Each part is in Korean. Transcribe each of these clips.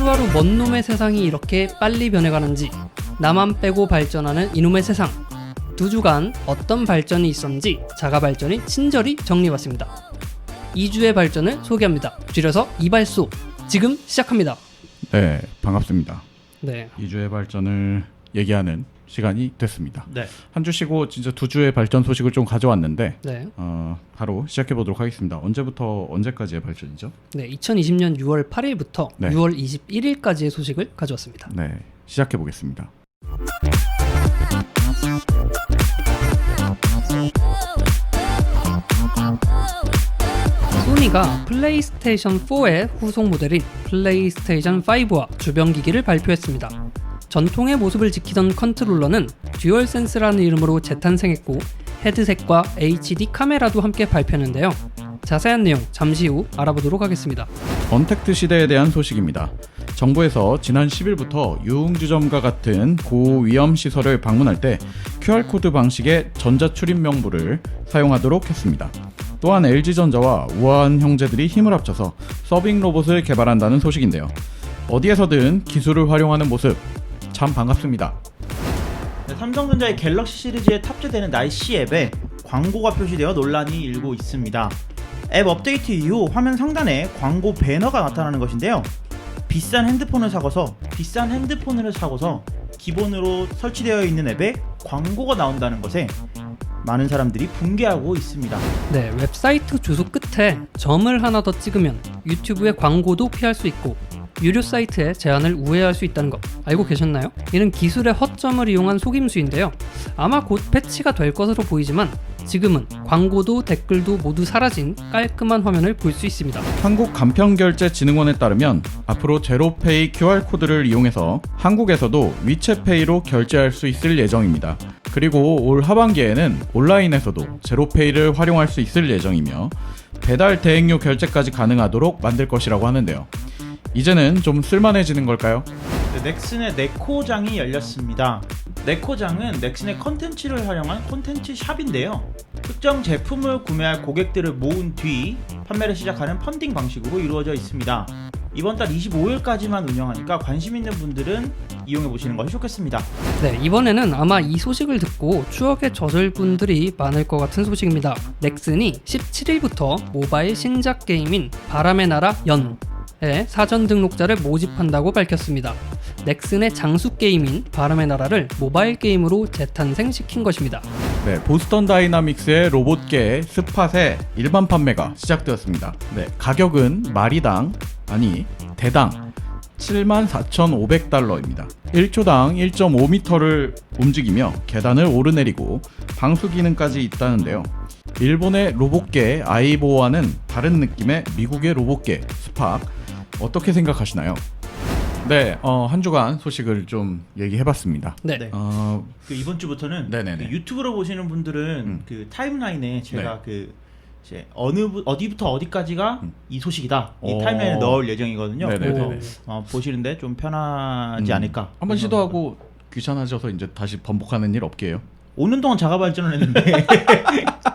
하루하루 뭔 놈의 세상이 이렇게 빨리 변해가는지, 나만 빼고 발전하는 이놈의 세상. 2주간 어떤 발전이 있었는지 자가발전이 친절히 정리해봤습니다. 2주의 발전을 소개합니다. 줄여서 이발소. 지금 시작합니다. 네, 반갑습니다. 네. 2주의 발전을 얘기하는 시간이 됐습니다. 네. 한 주 쉬고 진짜 2주의 발전 소식을 좀 가져왔는데 네. 바로 시작해 보도록 하겠습니다. 언제부터 언제까지의 발전이죠? 네, 2020년 6월 8일부터 네. 6월 21일까지의 소식을 가져왔습니다. 네, 시작해 보겠습니다. 소니가 플레이스테이션 4의 후속 모델인 플레이스테이션 5와 주변 기기를 발표했습니다. 전통의 모습을 지키던 컨트롤러는 듀얼센스라는 이름으로 재탄생했고 헤드셋과 HD 카메라도 함께 발표했는데요. 자세한 내용 잠시 후 알아보도록 하겠습니다. 언택트 시대에 대한 소식입니다. 정부에서 지난 10일부터 유흥주점과 같은 고위험 시설을 방문할 때 QR코드 방식의 전자출입 명부를 사용하도록 했습니다. 또한 LG전자와 우아한 형제들이 힘을 합쳐서 서빙 로봇을 개발한다는 소식인데요. 어디에서든 기술을 활용하는 모습 참 반갑습니다. 네, 삼성전자의 갤럭시 시리즈에 탑재되는 날씨 앱에 광고가 표시되어 논란이 일고 있습니다. 앱 업데이트 이후 화면 상단에 광고 배너가 나타나는 것인데요. 비싼 핸드폰을 사고서 기본으로 설치되어 있는 앱에 광고가 나온다는 것에 많은 사람들이 붕괴하고 있습니다. 네, 웹사이트 주소 끝에 점을 하나 더 찍으면 유튜브의 광고도 피할 수 있고 유료 사이트의 제한을 우회할 수 있다는 것 알고 계셨나요? 이는 기술의 허점을 이용한 속임수인데요. 아마 곧 패치가 될 것으로 보이지만 지금은 광고도 댓글도 모두 사라진 깔끔한 화면을 볼 수 있습니다. 한국간편결제진흥원에 따르면 앞으로 제로페이 QR코드를 이용해서 한국에서도 위챗페이로 결제할 수 있을 예정입니다. 그리고 올 하반기에는 온라인에서도 제로페이를 활용할 수 있을 예정이며 배달 대행료 결제까지 가능하도록 만들 것이라고 하는데요. 이제는 좀 쓸만해지는 걸까요? 네, 넥슨의 네코장이 열렸습니다. 네코장은 넥슨의 컨텐츠를 활용한 컨텐츠 샵인데요. 특정 제품을 구매할 고객들을 모은 뒤 판매를 시작하는 펀딩 방식으로 이루어져 있습니다. 이번 달 25일까지만 운영하니까 관심 있는 분들은 이용해 보시는 것이 좋겠습니다. 네, 이번에는 아마 이 소식을 듣고 추억에 젖을 분들이 많을 것 같은 소식입니다. 넥슨이 17일부터 모바일 신작 게임인 바람의 나라 연의 사전 등록자를 모집한다고 밝혔습니다. 넥슨의 장수 게임인 바람의 나라를 모바일 게임으로 재탄생시킨 것입니다. 네, 보스턴 다이나믹스의 로봇계 스팟의 일반 판매가 시작되었습니다. 네, 가격은 대당 74,500달러입니다. 1초당 1.5m를 움직이며 계단을 오르내리고 방수 기능까지 있다는데요. 일본의 로봇계 아이보와는 다른 느낌의 미국의 로봇계 스팟 어떻게 생각하시나요? 네, 한 주간 소식을 좀 얘기해봤습니다. 네. 그 이번 주부터는 네네네. 그 유튜브로 보시는 분들은 그 타임라인에 제가 이제 어디부터 어디까지가 이 소식이다 이 타임라인에 넣을 예정이거든요. 네네네. 그래서 보시는데 좀 편하지 않을까. 한번 시도하고 귀찮아져서 이제 다시 번복하는 일 없게 해요. 오는 동안 자가 발전을 했는데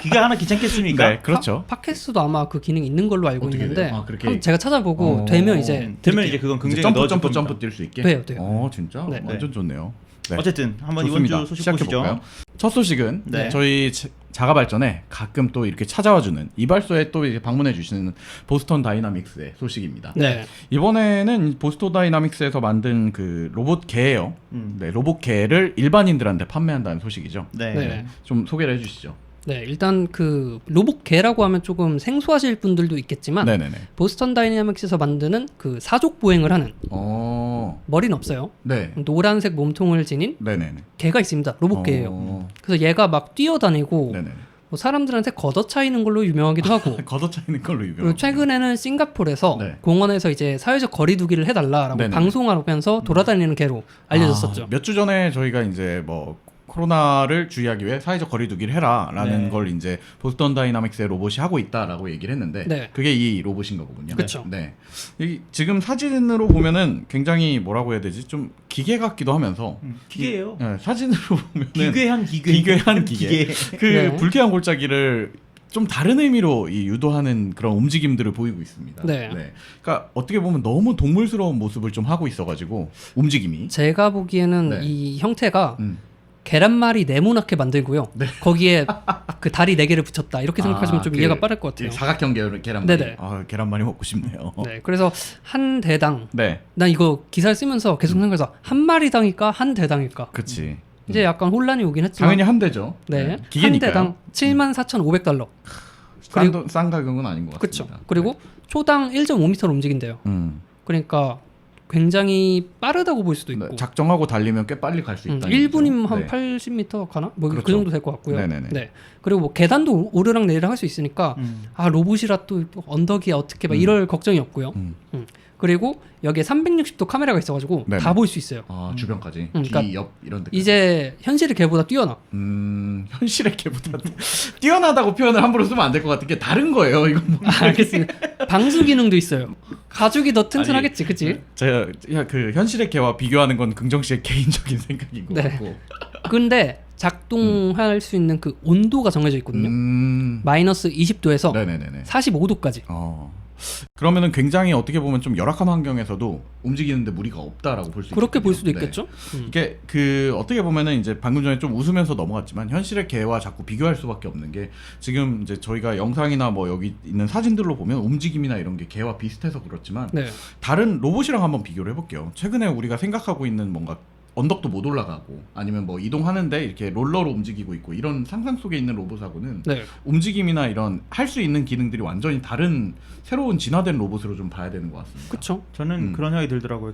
그게 하나 귀찮겠습니까? 네, 그렇죠. 팟캐스트도 아마 그 기능이 있는 걸로 알고 어떻게 있는데 돼요? 그렇게? 한번 제가 찾아보고 되면 이제 되면 이제 그건 이제 굉장히 점프 뛸 수 있게. 돼요. 진짜 네. 완전 좋네요. 네. 어쨌든 한번 좋습니다. 이번 주 소식 시작해볼까요? 보시죠. 첫 소식은 네. 저희 자가발전에 가끔 또 이렇게 찾아와주는 이발소에 또 이제 방문해주시는 보스턴 다이나믹스의 소식입니다. 네. 이번에는 보스턴 다이나믹스에서 만든 그 로봇개예요. 네, 로봇개를 일반인들한테 판매한다는 소식이죠. 네. 네. 좀 소개를 해주시죠. 네, 일단 그 로봇개라고 하면 조금 생소하실 분들도 있겠지만 네네네. 보스턴 다이내믹스에서 만드는 그 사족 보행을 하는 머리는 없어요. 네. 노란색 몸통을 지닌 네네네. 개가 있습니다. 로봇개예요. 그래서 얘가 막 뛰어다니고 네네. 뭐 사람들한테 걷어차이는 걸로 유명하기도 하고 걷어차이는 걸로 유명. 그리고 최근에는 싱가포르에서 네. 공원에서 이제 사회적 거리두기를 해달라라고 네네. 방송하면서 돌아다니는 개로 알려졌었죠. 몇 주 전에 저희가 이제 뭐 코로나를 주의하기 위해 사회적 거리두기를 해라라는 네. 걸 이제 보스턴 다이나믹스의 로봇이 하고 있다라고 얘기를 했는데 네. 그게 이 로봇인가 보군요. 그쵸. 네. 지금 사진으로 보면은 굉장히 뭐라고 해야 되지? 좀 기계 같기도 하면서 기계예요. 사진으로 보면은 기괴한 기계. 기괴한 기계. 그 네. 불쾌한 골짜기를 좀 다른 의미로 이 유도하는 그런 움직임들을 보이고 있습니다. 네. 그러니까 어떻게 보면 너무 동물스러운 모습을 좀 하고 있어가지고 움직임이. 제가 보기에는 네. 이 형태가 음. 계란말이 네모나게 만들고요. 네. 거기에 그 다리 4개를 붙였다. 이렇게 생각하시면 좀 그 이해가 빠를 것 같아요. 사각형 계란말이. 네네. 아, 계란말이 먹고 싶네요. 네, 그래서 한 대당 네, 난 이거 기사를 쓰면서 계속 생각해서 한 마리당일까 한 대당일까 그치. 이제 약간 혼란이 오긴 했지만 당연히 한 대죠. 네, 한 기계니까요. 대당 74,500달러. 싼 가격은 아닌 것 그렇죠. 같습니다. 그리고 초당 1.5m를 움직인대요. 그러니까 굉장히 빠르다고 볼 수도 있고. 네, 작정하고 달리면 꽤 빨리 갈 수 있다. 1분이면 한 네. 80m 가나? 뭐 그 그렇죠. 정도 될 것 같고요. 네네네. 네. 그리고 뭐 계단도 오르락 내리락 할 수 있으니까 아 로봇이라 또 언덕이 어떻게 막 이럴 걱정이 없고요. 그리고 여기에 360도 카메라가 있어가지고 네네. 다 볼 수 있어요. 아, 주변까지. 그러니까 뒤, 옆 이런 데. 이제 현실의 개보다 뛰어나. 현실의 개보다 뛰어나다고 표현을 함부로 쓰면 안 될 것 같은 게 다른 거예요. 이건 뭐. 알겠습니다. 방수 기능도 있어요. 가죽이 더 튼튼하겠지, 그치? 제가 그 현실의 개와 비교하는 건 긍정 씨의 개인적인 생각인 것 네. 같고. 근데 작동할 수 있는 그 온도가 정해져 있거든요. 마이너스 20도에서 네네네네. 45도까지. 그러면은 굉장히 어떻게 보면 좀 열악한 환경에서도 움직이는데 무리가 없다라고 볼 수 있겠죠. 그렇게 볼 수도 있겠죠. 이게 그 어떻게 보면은 이제 방금 전에 좀 웃으면서 넘어갔지만 현실의 개와 자꾸 비교할 수밖에 없는 게 지금 이제 저희가 영상이나 뭐 여기 있는 사진들로 보면 움직임이나 이런 게 개와 비슷해서 그렇지만 네. 다른 로봇이랑 한번 비교를 해볼게요. 최근에 우리가 생각하고 있는 뭔가 언덕도 못 올라가고 아니면 뭐 이동하는데 이렇게 롤러로 움직이고 있고 이런 상상 속에 있는 로봇하고는 네. 움직임이나 이런 할 수 있는 기능들이 완전히 다른 새로운 진화된 로봇으로 좀 봐야 되는 것 같습니다. 그쵸. 저는 그런 생각이 들더라고요.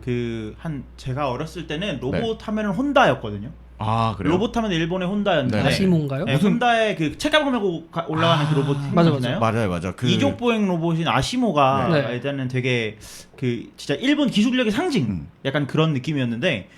제가 어렸을 때는 로봇 하면은 혼다였거든요. 아, 그래요? 로봇 하면 일본의 혼다였는데 네. 아시모인가요? 네, 혼다의 그 책가방 메고 올라가는 그 로봇 맞아, 생각나요? 맞아요. 그 이족 보행 로봇인 아시모가 네. 일단은 되게 그 진짜 일본 기술력의 상징 약간 그런 느낌이었는데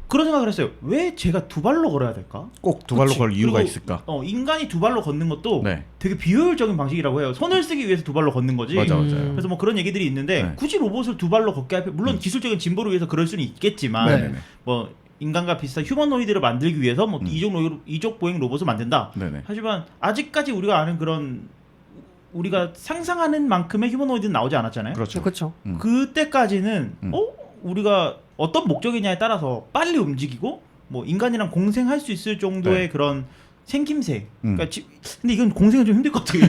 그런 생각을 했어요. 왜 제가 두 발로 걸어야 될까? 꼭 두 발로 그치. 걸 이유가 그리고, 있을까? 인간이 두 발로 걷는 것도 네. 되게 비효율적인 방식이라고 해요. 손을 쓰기 위해서 두 발로 걷는 거지. 맞아요. 그래서 뭐 그런 얘기들이 있는데 네. 굳이 로봇을 두 발로 걷게 할 물론 기술적인 진보를 위해서 그럴 수는 있겠지만 네네네. 뭐 인간과 비슷한 휴머노이드를 만들기 위해서 뭐 이족 보행 로봇을 만든다. 네네. 하지만 아직까지 우리가 아는 그런 우리가 상상하는 만큼의 휴머노이드는 나오지 않았잖아요. 그렇죠. 그렇죠. 그때까지는 우리가 어떤 목적이냐에 따라서 빨리 움직이고 뭐 인간이랑 공생할 수 있을 정도의 네. 그런 생김새. 그러니까 근데 이건 공생은 좀 힘들 것 같아요.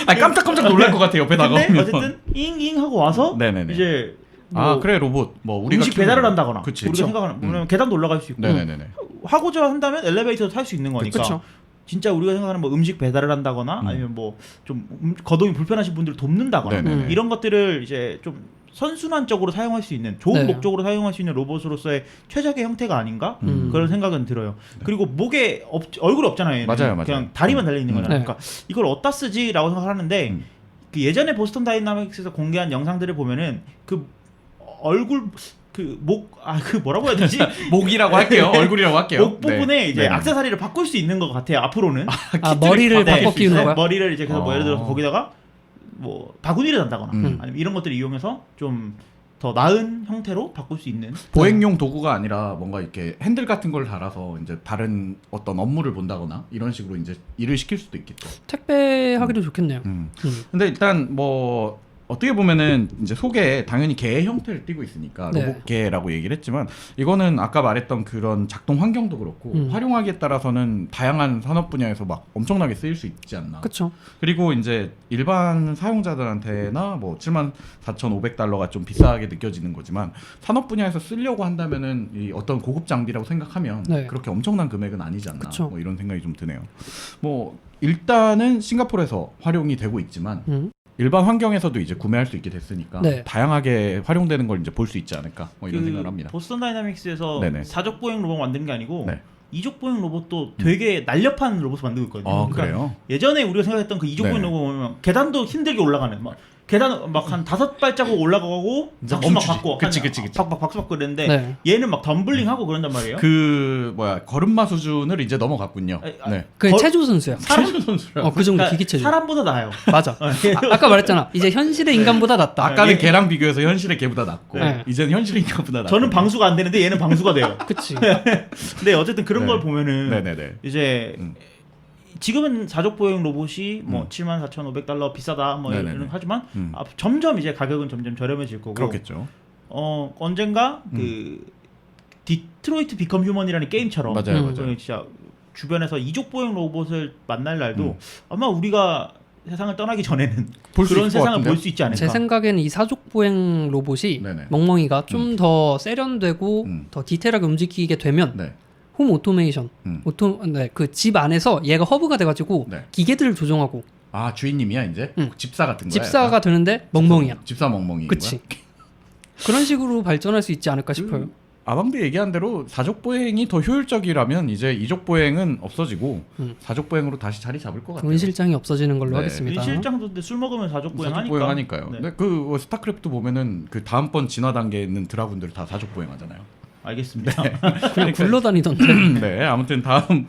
아니, 깜짝깜짝 놀랄 것 같아 옆에 근데 나가면. 어쨌든 잉잉 하고 와서 네네네. 이제 뭐 아, 그래 로봇. 뭐 우리가 음식 배달을 한다거나 그치. 우리가 생각하는 뭐냐면 계단도 올라갈 수 있고 네네네. 하고자 한다면 엘리베이터도 탈 수 있는 거니까. 그쵸. 진짜 우리가 생각하는 뭐 음식 배달을 한다거나 아니면 뭐 좀 거동이 불편하신 분들을 돕는다거나 네네네. 이런 것들을 이제 좀 선순환적으로 사용할 수 있는 좋은 네. 목적으로 사용할 수 있는 로봇으로서의 최적의 형태가 아닌가 그런 생각은 들어요. 그리고 목에 얼굴이 없잖아요. 얘는. 맞아요. 그냥 다리만 달려 있는 거잖아요. 네. 그러니까 이걸 어디다 쓰지라고 생각하는데 그 예전에 보스턴 다이나믹스에서 공개한 영상들을 보면은 그 얼굴 그 뭐라고 해야 되지? 목이라고 할게요. 얼굴이라고 할게요. 목 부분에 네. 이제 네네. 악세사리를 바꿀 수 있는 것 같아요. 앞으로는 머리를 네, 바꿔 끼우는 거야? 머리를 이제 그래서 뭐 어. 예를 들어서 거기다가 뭐 바구니를 단다거나 아니면 이런 것들을 이용해서 좀 더 나은 형태로 바꿀 수 있는 보행용 도구가 아니라 뭔가 이렇게 핸들 같은 걸 달아서 이제 다른 어떤 업무를 본다거나 이런 식으로 이제 일을 시킬 수도 있겠죠. 택배하기도 좋겠네요. 근데 일단 뭐 어떻게 보면은 이제 속에 당연히 개의 형태를 띠고 있으니까 네. 로봇개라고 얘기를 했지만 이거는 아까 말했던 그런 작동 환경도 그렇고 활용하기에 따라서는 다양한 산업 분야에서 막 엄청나게 쓰일 수 있지 않나. 그렇죠. 그리고 이제 일반 사용자들한테나 뭐 74,500달러가 좀 비싸게 느껴지는 거지만 산업 분야에서 쓰려고 한다면은 이 어떤 고급 장비라고 생각하면 네. 그렇게 엄청난 금액은 아니지 않나. 그쵸. 뭐 이런 생각이 좀 드네요. 뭐 일단은 싱가포르에서 활용이 되고 있지만 일반 환경에서도 이제 구매할 수 있게 됐으니까 네. 다양하게 활용되는 걸 이제 볼 수 있지 않을까 뭐 이런 생각을 합니다. 보스턴 다이나믹스에서 네네. 사족 보행 로봇 만드는 게 아니고 네. 이족 보행 로봇도 되게 날렵한 로봇을 만들고 있거든요. 아, 그러니까 그래요? 예전에 우리가 생각했던 그 이족 보행 네네. 로봇 보면 계단도 힘들게 올라가는 막 계단 막 한 5발자국 올라가고 이제 박수 막 멈추지. 받고 그치. 박수 받고 그랬는데 네. 얘는 막 덤블링하고 그런단 말이에요. 그 뭐야 걸음마 수준을 이제 넘어갔군요. 네. 그 체조 선수야. 최준 선수랑 그 정도 그러니까 기기 체조. 사람보다 나아요. 맞아. 아까 말했잖아. 이제 현실의 인간보다 낫다. 아까는 얘- 개랑 비교해서 현실의 개보다 낫고 네. 이제는 현실의 인간보다 낫고. 저는 방수가 안 되는데 얘는 방수가 돼요. 그치. 근데 어쨌든 그런 네. 걸 보면은 네네네. 이제 지금은 사족 보행 로봇이 뭐 74,500달러 비싸다 뭐 네네네. 이런 하지만 점점 이제 가격은 점점 저렴해질 거고 그렇겠죠. 언젠가 그 디트로이트 비컴 휴먼이라는 게임처럼 맞아요, 맞아요. 진짜 주변에서 이족 보행 로봇을 만날 날도 아마 우리가 세상을 떠나기 전에는 볼수 그런 있을 것 세상을 같은데요? 볼 수 있지 않을까. 제 생각에는 이 사족 보행 로봇이 네네. 멍멍이가 좀 더 세련되고 더 디테일하게 움직이게 되면 네. 홈 오토메이션, 그 집 안에서 얘가 허브가 돼가지고 네. 기계들을 조종하고 아 주인님이야 이제 집사 같은 거야. 집사가 약간? 되는데 멍멍이야. 집사 멍멍이. 그치. 그런 식으로 발전할 수 있지 않을까 싶어요. 아방비 얘기한 대로 사족 보행이 더 효율적이라면 이제 이족 보행은 없어지고 사족 보행으로 다시 자리 잡을 것 같아요. 은 실장이 없어지는 걸로 네. 하겠습니다. 실장도 근데 술 먹으면 사족 보행 사족 하니까. 보행 하니까요. 네. 근데 그 스타크래프트 보면은 그 다음번 진화 단계에 있는 드라군들 다 사족 보행 하잖아요. 알겠습니다. 그냥 굴러다니던데. 네, 아무튼 다음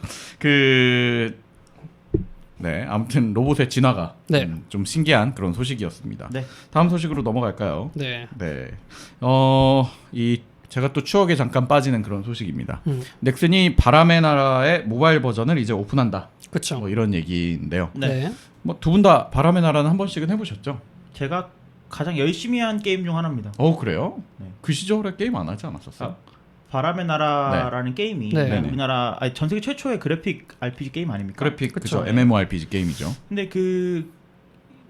아무튼 로봇의 진화가 네. 좀 신기한 그런 소식이었습니다. 네. 다음 소식으로 넘어갈까요? 네. 네. 이 제가 또 추억에 잠깐 빠지는 그런 소식입니다. 넥슨이 바람의 나라의 모바일 버전을 이제 오픈한다. 그렇죠. 뭐 이런 얘기인데요. 네. 네. 뭐 두 분 다 바람의 나라는 한 번씩은 해보셨죠? 제가 가장 열심히 한 게임 중 하나입니다. 그래요? 네. 그 시절에 게임 안 하지 않았었어요? 바람의 나라라는 게임이 네. 우리나라 전 세계 최초의 그래픽 RPG 게임 아닙니까? 그래픽 그쵸. 그죠? MMORPG 게임이죠. 근데 그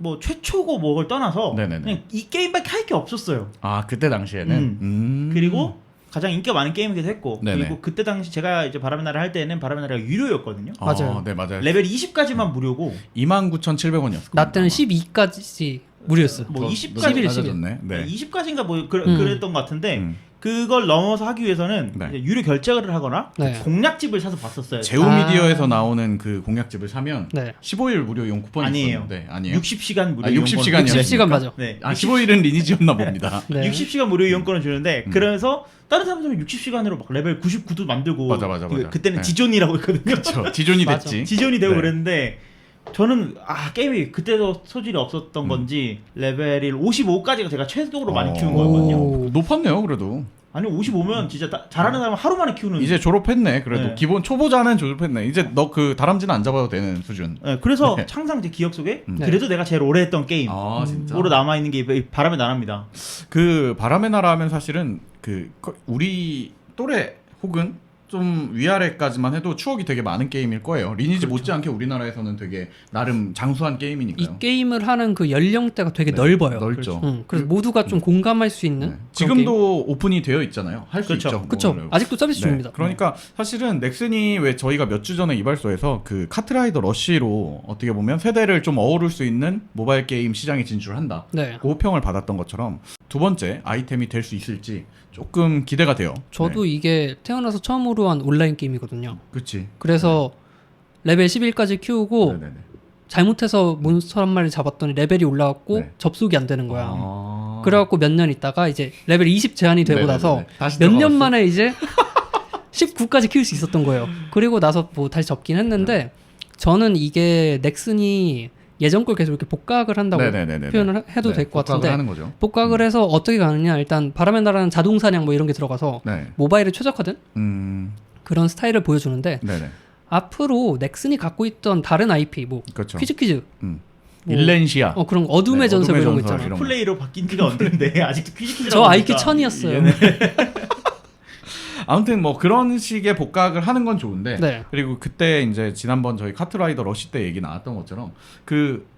뭐 최초고 뭐를 떠나서 네네네. 그냥 이 게임밖에 할 게 없었어요. 아 그때 당시에는 그리고 가장 인기가 많은 게임이기도 했고 네네. 그리고 그때 당시 제가 이제 바람의 나라 할 때는 바람의 나라가 유료였거든요. 맞아요. 네 맞아요. 레벨 20까지만 무료고 29,700원이었어요. 나 때는 12까지 무료였어. 뭐 20까지 11. 낮아졌네. 네. 20까지인가 뭐 그랬던 것 같은데 그걸 넘어서 하기 위해서는 네. 이제 유료 결제를 하거나 네. 공략집을 사서 봤었어요. 제우미디어에서 나오는 그 공략집을 사면 네. 15일 무료용 쿠폰이 아니에요. 있었는데 아니에요. 60시간 무료 60시간 이었습니까? 60시간 맞아. 네. 아 15일은 리니지였나 봅니다. 네. 60시간 무료 이용권을 주는데 그래서 다른 사람들은 60시간으로 막 레벨 99도 만들고 맞아. 그때는 네. 지존이라고 했거든요. 그렇죠. 지존이 맞아. 됐지. 지존이 되고 네. 그랬는데 저는 게임이 그때도 소질이 없었던 건지 레벨이 55까지가 제가 최고로 많이 키운 거거든요. 오. 높았네요, 그래도. 아니 55면 진짜 잘하는 사람은 하루 만에 키우는. 이제 졸업했네. 그래도 네. 기본 초보자는 졸업했네. 이제 너 그 다람쥐는 안 잡아도 되는 수준. 네, 그래서 네. 항상 제 기억 속에 네. 그래도 내가 제일 오래 했던 게임으로 아 진짜. 남아 있는 게 이 바람의 나라입니다. 그 바람의 나라 하면 사실은 우리 또래 혹은 좀 위아래까지만 해도 추억이 되게 많은 게임일 거예요. 리니지 못지않게 우리나라에서는 되게 나름 장수한 이 게임이니까요. 게임을 하는 그 연령대가 되게 네, 넓어요. 넓죠. 그래서 모두가 좀 공감할 수 있는 네. 그런 지금도 오픈이 되어 있잖아요. 할 수 그렇죠. 있죠. 그쵸. 뭐, 아직도 서비스 네. 중입니다. 그러니까 사실은 넥슨이 왜 저희가 몇 주 전에 이발소에서 그 카트라이더 러쉬로 어떻게 보면 세대를 좀 어우를 수 있는 모바일 게임 시장에 진출한다. 네. 그 호평을 받았던 것처럼 두 번째 아이템이 될 수 있을지 조금 기대가 돼요. 저도 이게 태어나서 처음으로 한 온라인 게임이거든요. 그렇지. 그래서 레벨 11까지 키우고 네네네. 잘못해서 몬스터 한 마리 잡았더니 레벨이 올라갔고 네. 접속이 안 되는 거야. 아... 그래갖고 몇 년 있다가 이제 레벨 20 제한이 되고 네네네네. 나서 다시 몇 년 들어갔어? 만에 이제 19까지 키울 수 있었던 거예요. 그리고 나서 뭐 다시 접긴 했는데 저는 이게 넥슨이 예전 걸 계속 이렇게 복각을 한다고 네네네네. 표현을 해도 될 것 복각을 같은데 하는 거죠. 복각을 해서 어떻게 가느냐 일단 바람의 나라는 자동 사냥 뭐 이런 게 들어가서 네. 모바일에 최적화된 음. 그런 스타일을 보여주는데 네네. 앞으로 넥슨이 갖고 있던 다른 IP 뭐 그렇죠. 퀴즈 음. 뭐, 일렌시아. 그런 거, 어둠의 네, 전설 뭐 이런 거 어둠의 전설 있잖아요. 이런 거. 플레이로 바뀐 지가 언젠데 아직도 퀴즈퀴즈라고 저 IQ 하니까. 1000이었어요. 네. 아무튼 뭐 그런 식의 복각을 하는 건 좋은데 네. 그리고 그때 이제 지난번 저희 카트라이더 러시 때 얘기 나왔던 것처럼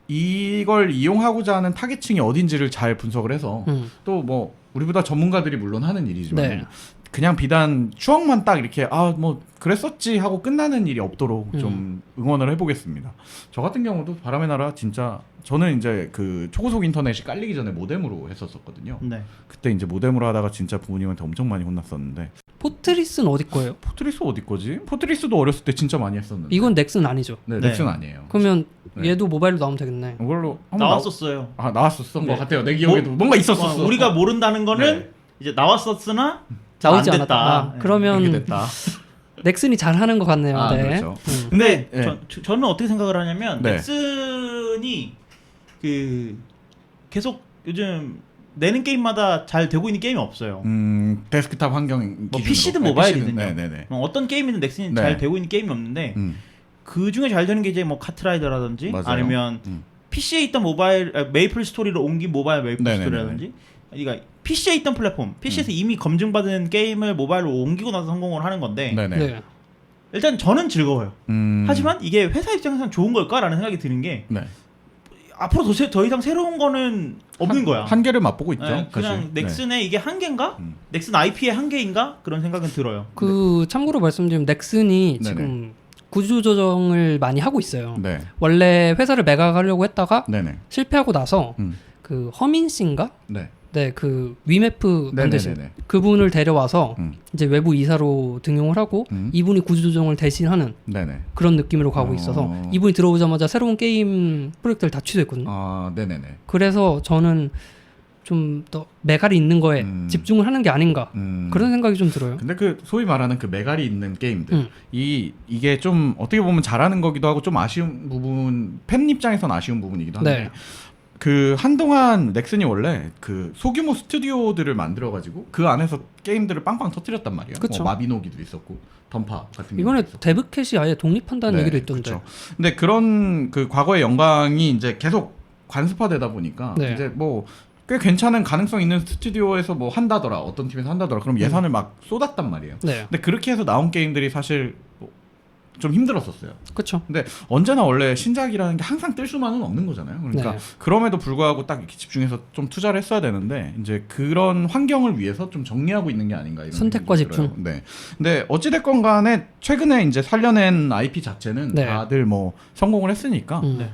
이걸 이용하고자 하는 타겟층이 어딘지를 잘 분석을 해서 또 뭐 우리보다 전문가들이 물론 하는 일이지만 네. 그냥 비단 추억만 딱 이렇게 뭐 그랬었지 하고 끝나는 일이 없도록 좀 응원을 해보겠습니다. 저 같은 경우도 바람의 나라 진짜 저는 이제 그 초고속 인터넷이 깔리기 전에 모뎀으로 했었거든요. 네. 그때 이제 모뎀으로 하다가 진짜 부모님한테 엄청 많이 혼났었는데 포트리스는 어디 거예요? 포트리스 어디 거지? 포트리스도 어렸을 때 진짜 많이 했었는데. 이건 넥슨 아니죠. 네, 네. 넥슨 아니에요. 그러면 네. 얘도 모바일로 나오면 되겠네. 이걸로 한번 나왔었어요. 나왔었던 네. 것 같아요. 내 기억에도 뭔가 있었었어. 우리가 모른다는 거는 네. 이제 나왔었으나 나오지 안 않았다. 됐다. 아, 네. 그러면 이렇게 됐다. 넥슨이 잘하는 것 같네요. 아, 네. 그렇죠. 근데 네. 저는 어떻게 생각을 하냐면 네. 넥슨이 그 계속 요즘 내는 게임마다 잘 되고 있는 게임이 없어요. 데스크탑 환경 뭐 기준으로. PC든 네, 모바일이든요. PC든, 네네네. 어떤 게임이든 넥슨이 네. 잘 되고 있는 게임이 없는데 그 중에 잘 되는 게 이제 뭐 카트라이더라든지 맞아요. 아니면 PC에 있던 메이플 스토리를 옮긴 모바일 메이플 네네네네. 스토리라든지, 그러니까 PC에 있던 플랫폼, PC에서 이미 검증받은 게임을 모바일로 옮기고 나서 성공을 하는 건데 네네. 네. 일단 저는 즐거워요. 음. 하지만 이게 회사 입장에서는 좋은 걸까라는 생각이 드는 게 네. 앞으로 더 이상 새로운 거는 없는 거야. 한계를 맛보고 있죠. 네, 그냥 사실. 넥슨의 이게 한계인가? 음. 넥슨 IP의 한계인가? 그런 생각은 들어요. 그 참고로 말씀드리면 넥슨이 네네. 지금 구조 조정을 많이 하고 있어요. 네. 원래 회사를 매각하려고 했다가 네네. 실패하고 나서 음. 그 허민 씨인가? 네. 네, 그 위메프 만드신 네네네네. 그분을 데려와서 음. 이제 외부 이사로 등용을 하고 음. 이분이 구조 조정을 대신하는 네네. 그런 느낌으로 가고 어. 있어서 이분이 들어오자마자 새로운 게임 프로젝트를 다 취소했거든요. 아, 네네네. 그래서 저는 좀 더 메갈이 있는 거에 집중을 하는 게 아닌가 그런 생각이 좀 들어요. 근데 그 소위 말하는 그 메갈이 있는 게임들 음. 이게 좀 어떻게 보면 잘하는 거기도 하고 좀 아쉬운 부분, 팬 입장에선 아쉬운 부분이기도 한데 네. 그 한동안 넥슨이 원래 그 소규모 스튜디오들을 만들어 가지고 그 안에서 게임들을 빵빵 터뜨렸단 말이에요. 그쵸. 뭐 마비노기도 있었고 던파 같은 게 이번에 있었고. 데브캣이 아예 독립한다는 얘기도 있던데. 그쵸. 근데 그런 그 과거의 영광이 이제 계속 관습화되다 보니까 네. 이제 뭐 꽤 괜찮은 가능성 있는 스튜디오에서 뭐 한다더라, 어떤 팀에서 한다더라, 그럼 예산을 막 쏟았단 말이에요. 네, 근데 그렇게 해서 나온 게임들이 사실 좀 힘들었었어요. 그렇죠. 근데 언제나 원래 신작이라는 게 항상 뜰 수만은 없는 거잖아요. 그러니까 네. 그럼에도 불구하고 딱 이렇게 집중해서 좀 투자를 했어야 되는데 이제 그런 환경을 위해서 좀 정리하고 있는 게 아닌가 이런 선택과 생각이 집중. 들어요. 네. 근데 어찌 됐건 간에 최근에 이제 살려낸 IP 자체는 네. 다들 뭐 성공을 했으니까 네.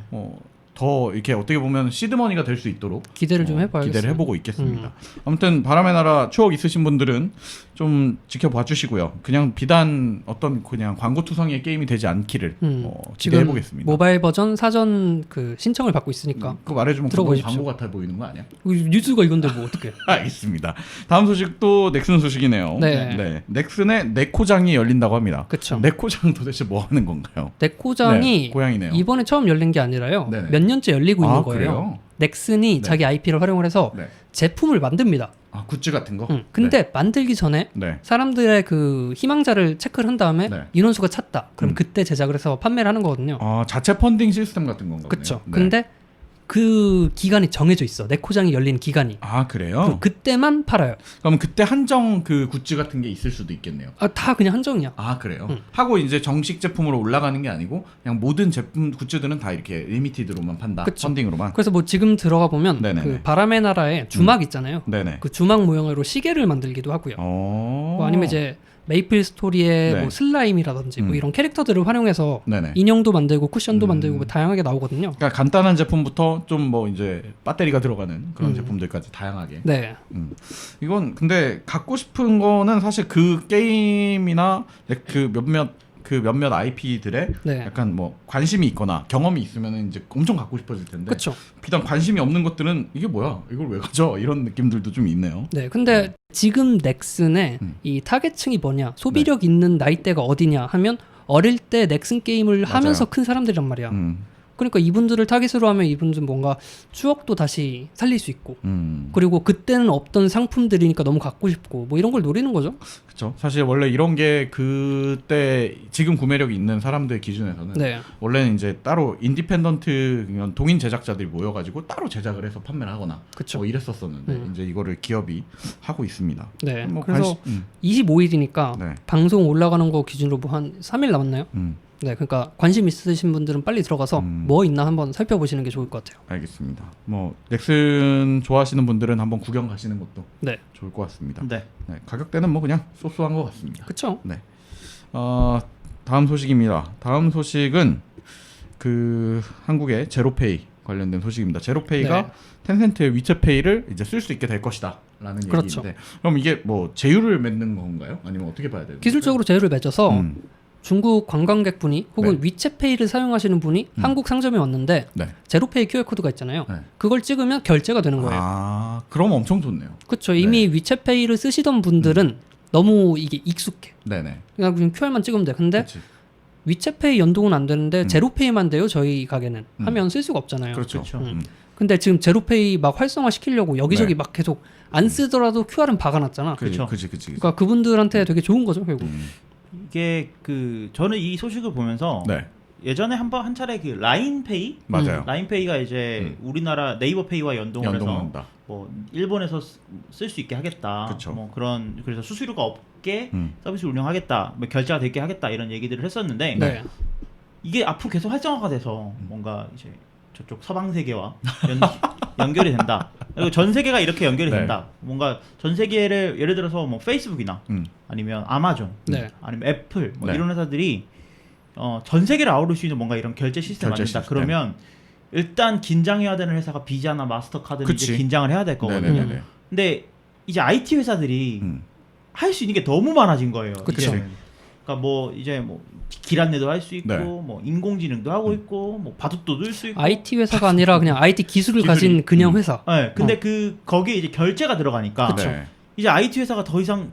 더 이렇게 어떻게 보면 시드머니가 될 수 있도록 기대를 좀 해봐야겠어요. 기대를 해보고 있겠습니다. 아무튼 바람의 나라 추억 있으신 분들은 좀 지켜봐 주시고요. 그냥 비단 어떤 그냥 광고 투성이의 게임이 되지 않기를 기대해 지금 보겠습니다. 모바일 버전 사전 그 신청을 받고 있으니까 그거 말해주면 들어보십시오. 광고 같아 보이는 거 아니야? 뉴스가 이건데 뭐 어떻게? 알겠습니다. 다음 소식도 넥슨 소식이네요. 네. 넥슨의 네코장이 열린다고 합니다. 그쵸. 네코장 도대체 뭐 하는 건가요? 네코장이 네, 고양이네요. 이번에 처음 열린 게 아니라요. 네네. 몇 년째 열리고 있는 아, 거예요. 그래요? 넥슨이 네. 자기 IP를 활용을 해서 네. 제품을 만듭니다. 아, 굿즈 같은 거? 근데 만들기 전에 네. 사람들의 그 희망자를 체크를 한 다음에 네. 인원수가 찼다. 그럼 그때 제작을 해서 판매를 하는 거거든요. 자체 펀딩 시스템 같은 건가 보네요. 그렇죠. 네. 근데 그 기간이 정해져 있어. 네코장이 열린 기간이. 아, 그래요? 그리고 그때만 팔아요. 그럼 그때 한정 그 굿즈 같은 게 있을 수도 있겠네요. 다 그냥 한정이야. 아, 그래요? 하고 이제 정식 제품으로 올라가는 게 아니고 그냥 모든 제품 굿즈들은 다 이렇게 리미티드로만 판다. 그쵸. 펀딩으로만. 그래서 뭐 지금 들어가 보면 네네네. 그 바람의 나라에 주막 있잖아요. 네네. 그 주막 모형으로 시계를 만들기도 하고요. 뭐 아니면 이제 메이플 스토리의 네. 뭐 슬라임이라든지 뭐 이런 캐릭터들을 활용해서 네네. 인형도 만들고 쿠션도 만들고 뭐 다양하게 나오거든요. 그러니까 간단한 제품부터 좀 뭐 이제 배터리가 들어가는 그런 제품들까지 다양하게. 네. 이건 근데 갖고 싶은 거는 사실 그 게임이나 그 몇몇 IP들의 네. 약간 뭐 관심이 있거나 경험이 있으면 이제 엄청 갖고 싶어질 텐데 그렇죠. 비단 관심이 없는 것들은 이게 뭐야? 이걸 왜 가져? 이런 느낌들도 좀 있네요. 네. 근데 지금 넥슨의 이 타겟층이 뭐냐? 소비력 있는 나이대가 어디냐 하면 어릴 때 넥슨 게임을 맞아요. 하면서 큰 사람들이란 말이야. 그러니까 이분들을 타깃으로 하면 이분들은 뭔가 추억도 다시 살릴 수 있고 그리고 그때는 없던 상품들이니까 너무 갖고 싶고 뭐 이런 걸 노리는 거죠. 그렇죠. 사실 원래 이런 게 그때 지금 구매력이 있는 사람들 기준에서는 네. 원래는 이제 따로 인디펜던트 그냥 동인 제작자들이 모여가지고 따로 제작을 해서 판매를 하거나 그쵸. 뭐 이랬었었는데 이제 이거를 기업이 하고 있습니다. 네. 뭐 그래서 25일이니까 네. 방송 올라가는 거 기준으로 뭐 한 3일 남았나요? 네, 그러니까 관심 있으신 분들은 빨리 들어가서 뭐 있나 한번 살펴보시는 게 좋을 것 같아요. 알겠습니다. 뭐 넥슨 좋아하시는 분들은 한번 구경 가시는 것도 네, 좋을 것 같습니다. 네. 네, 가격대는 뭐 그냥 소소한 것 같습니다. 그렇죠. 네. 다음 소식입니다. 다음 소식은 그 한국의 제로페이 관련된 소식입니다. 제로페이가 네. 텐센트의 위챗페이를 이제 쓸 수 있게 될 것이다라는 그렇죠. 얘기인데 그럼 이게 뭐 제휴를 맺는 건가요? 아니면 어떻게 봐야 되나요? 기술적으로 제휴를 맺어서 중국 관광객분이 혹은 위챗페이를 사용하시는 분이 한국 상점에 왔는데 네. 제로페이 QR코드가 있잖아요. 네. 그걸 찍으면 결제가 되는 거예요. 아, 그럼 엄청 좋네요. 그렇죠. 이미 위챗페이를 쓰시던 분들은 너무 이게 익숙해. 네네. 그냥 QR만 찍으면 돼. 근데 그치. 위챗페이 연동은 안 되는데 제로페이만 돼요. 저희 가게는 하면 쓸 수가 없잖아요. 그렇죠. 근데 지금 제로페이 막 활성화 시키려고 여기저기 네. 막 계속 안 쓰더라도 QR은 박아놨잖아. 그렇죠. 그치. 그러니까 그분들한테 되게 좋은 거죠, 결국. 이게 저는 이 소식을 보면서 네. 예전에 한 차례 그 라인페이 맞아요. 라인페이가 이제 우리나라 네이버페이와 연동을 해서 연동한다. 뭐 일본에서 쓸 수 있게 하겠다. 그쵸. 뭐 그런 그래서 수수료가 없게 음. 서비스를 운영하겠다. 뭐 결제가 되게 하겠다 이런 얘기들을 했었는데 네. 이게 앞으로 계속 활성화가 돼서 뭔가 이제 저쪽 서방 세계와 연결이 된다. 그리고 전 세계가 이렇게 연결이 네. 된다. 뭔가 전 세계를 예를 들어서 뭐 페이스북이나 아니면 아마존, 네. 아니면 애플 뭐 네. 이런 회사들이 전 세계를 아우를 수 있는 뭔가 이런 결제 시스템을 결제 만든다. 시스템. 그러면 일단 긴장해야 되는 회사가 비자나 마스터카드는 이제 그치. 긴장을 해야 될 거거든요. 네네네. 근데 이제 IT 회사들이 할 수 있는 게 너무 많아진 거예요. 그쵸. 이제는. 그러니까 뭐 이제 뭐 길 안내도 할 수 있고 네. 뭐 인공지능도 하고 있고 뭐 바둑도 넣을 수 있고 IT 회사가 아니라 그냥 IT 기술을 가진 그냥 회사. 네, 근데 거기에 이제 결제가 들어가니까 네. 이제 IT 회사가 더 이상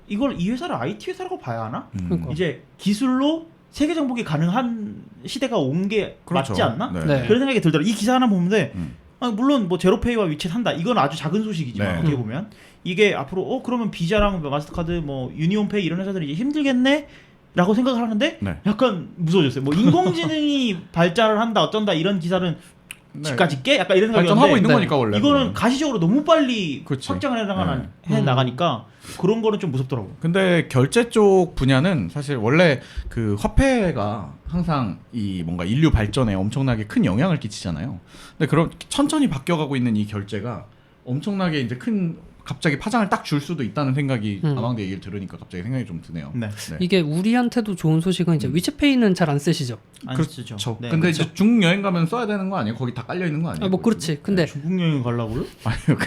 이 회사를 IT 회사라고 봐야 하나? 그러니까. 이제 기술로 세계 정복이 가능한 시대가 온 게 그렇죠. 맞지 않나? 네. 네. 그런 생각이 들더라고요. 이 기사 하나 보는데 음. 물론 뭐 제로페이와 위챗 한다. 이건 아주 작은 소식이지만 네. 어떻게 보면 이게 앞으로 그러면 비자랑 마스터카드 뭐 유니온페이 이런 회사들이 이제 힘들겠네? 라고 생각을 하는데 네. 약간 무서워졌어요. 뭐 인공지능이 발전을 한다 어쩐다 이런 기사는 네. 집까지 깨? 약간 이런 생각이 발전하고 었는데 있는 네. 거니까 원래. 이거는 가시적으로 너무 빨리 그치. 확장을 네. 해 나가니까 그런 거는 좀 무섭더라고요. 근데 결제 쪽 분야는 사실 원래 그 화폐가 항상 이 뭔가 인류 발전에 엄청나게 큰 영향을 끼치잖아요. 근데 그런 천천히 바뀌어가고 있는 이 결제가 엄청나게 이제 큰 갑자기 파장을 딱 줄 수도 있다는 생각이 아망대 얘기를 들으니까 갑자기 생각이 좀 드네요. 네. 이게 우리한테도 좋은 소식은 이제 위챗페이는 잘 안 쓰시죠. 안 그렇죠. 쓰죠. 네. 근데 이제 중국 여행 가면 써야 되는 거 아니에요? 거기 다 깔려 있는 거 아니에요? 뭐 그렇지. 근데 중국 여행 가려고요? 아니요.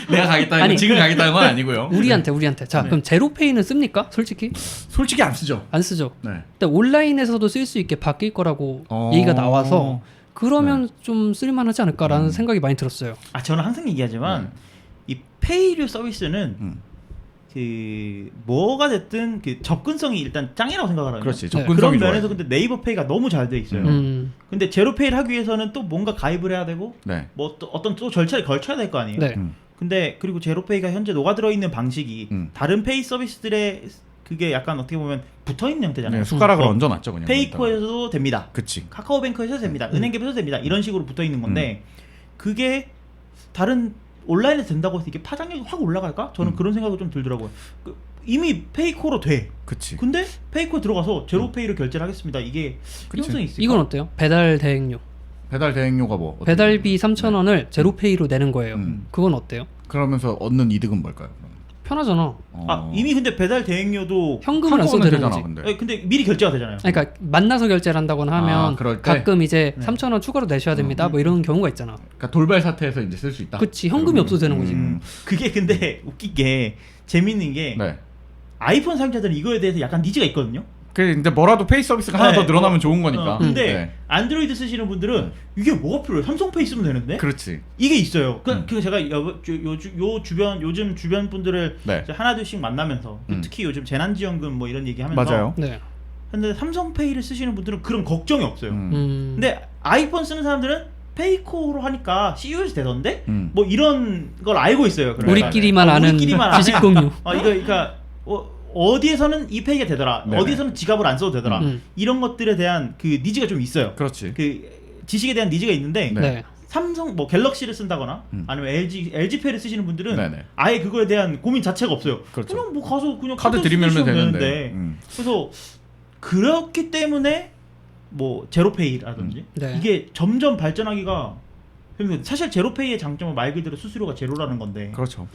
내가 가겠다는 아니, 지금 가겠다는 건 아니고요. 우리한테. 자, 네. 그럼 제로페이는 씁니까? 솔직히 솔직히 안 쓰죠. 안 쓰죠. 네. 근데 온라인에서도 쓸 수 있게 바뀔 거라고 얘기가 나와서 그러면 좀 쓸만하지 않을까라는 생각이 많이 들었어요. 저는 항상 얘기하지만 이 페이류 서비스는 뭐가 됐든 그 접근성이 일단 짱이라고 생각을 하거든요. 그렇지. 네. 접근성이 그런 좋아요. 면에서 근데 네이버 페이가 너무 잘 돼 있어요. 근데 제로페이를 하기 위해서는 또 뭔가 가입을 해야 되고 네. 뭐 또 어떤 또 절차를 걸쳐야 될 거 아니에요. 네. 근데 그리고 제로페이가 현재 녹아들어 있는 방식이 다른 페이 서비스들의 그게 약간 어떻게 보면 붙어 있는 형태잖아요. 네, 숟가락을 얹어놨죠 그냥. 페이코에서도 됩니다. 그치. 카카오뱅크에서도 됩니다. 은행앱에서도 됩니다. 이런 식으로 붙어 있는 건데 그게 다른 온라인에 된다고 해서 이게 파장력이 확 올라갈까? 저는 그런 생각이 좀 들더라고요. 이미 페이코로 돼. 그치. 근데 페이코에 들어가서 제로페이로 결제를 하겠습니다. 이게 필요성이 있을까? 이건 어때요? 배달 대행료. 배달 대행료가 뭐? 어떻게 배달비 되나요? 3,000원을 제로페이로 내는 거예요. 그건 어때요? 그러면서 얻는 이득은 뭘까요? 편하잖아. 이미 근데 배달 대행료도 현금을 안 써도 되는 거지. 근데. 미리 결제가 되잖아요. 그러니까 만나서 결제를 한다거나 하면 그럴 때? 가끔 이제 3,000원 추가로 내셔야 됩니다. 뭐 이런 경우가 있잖아. 그러니까 돌발 사태에서 이제 쓸 수 있다. 그치. 현금이 없어도 되는 거지. 그게 근데 웃긴 게 재밌는 게 네. 아이폰 사용자들은 이거에 대해서 약간 니즈가 있거든요. 그 이제 뭐라도 페이 서비스가 하나 네. 더 늘어나면 좋은 거니까. 근데 네. 안드로이드 쓰시는 분들은 이게 뭐가 필요해? 삼성페이 쓰면 되는데? 그렇지. 이게 있어요. 그 제가 요즘 주변 분들을 네. 이제 하나둘씩 만나면서 특히 요즘 재난지원금 뭐 이런 얘기하면서 맞아요. 네. 근데 삼성페이를 쓰시는 분들은 그런 걱정이 없어요. 음. 근데 아이폰 쓰는 사람들은 페이코로 하니까 CU에서 되던데? 뭐 이런 걸 알고 있어요. 그러니까. 우리끼리만 아는 우리끼리만 지식 아는 공유. 이거 그러니까 어디에서는 이 페이가 되더라. 네네. 어디에서는 지갑을 안 써도 되더라. 이런 것들에 대한 그 니즈가 좀 있어요. 그렇지. 그 지식에 대한 니즈가 있는데 네. 네. 삼성 뭐 갤럭시를 쓴다거나 아니면 LG페이를 쓰시는 분들은 네네. 아예 그거에 대한 고민 자체가 없어요. 그렇죠. 그냥 뭐 가서 그냥 카드 들이밀면 쓰시면 되는데. 그래서 그렇기 때문에 뭐 제로페이라든지 네. 이게 점점 발전하기가 사실 제로페이의 장점은 말 그대로 수수료가 제로라는 건데 그렇죠.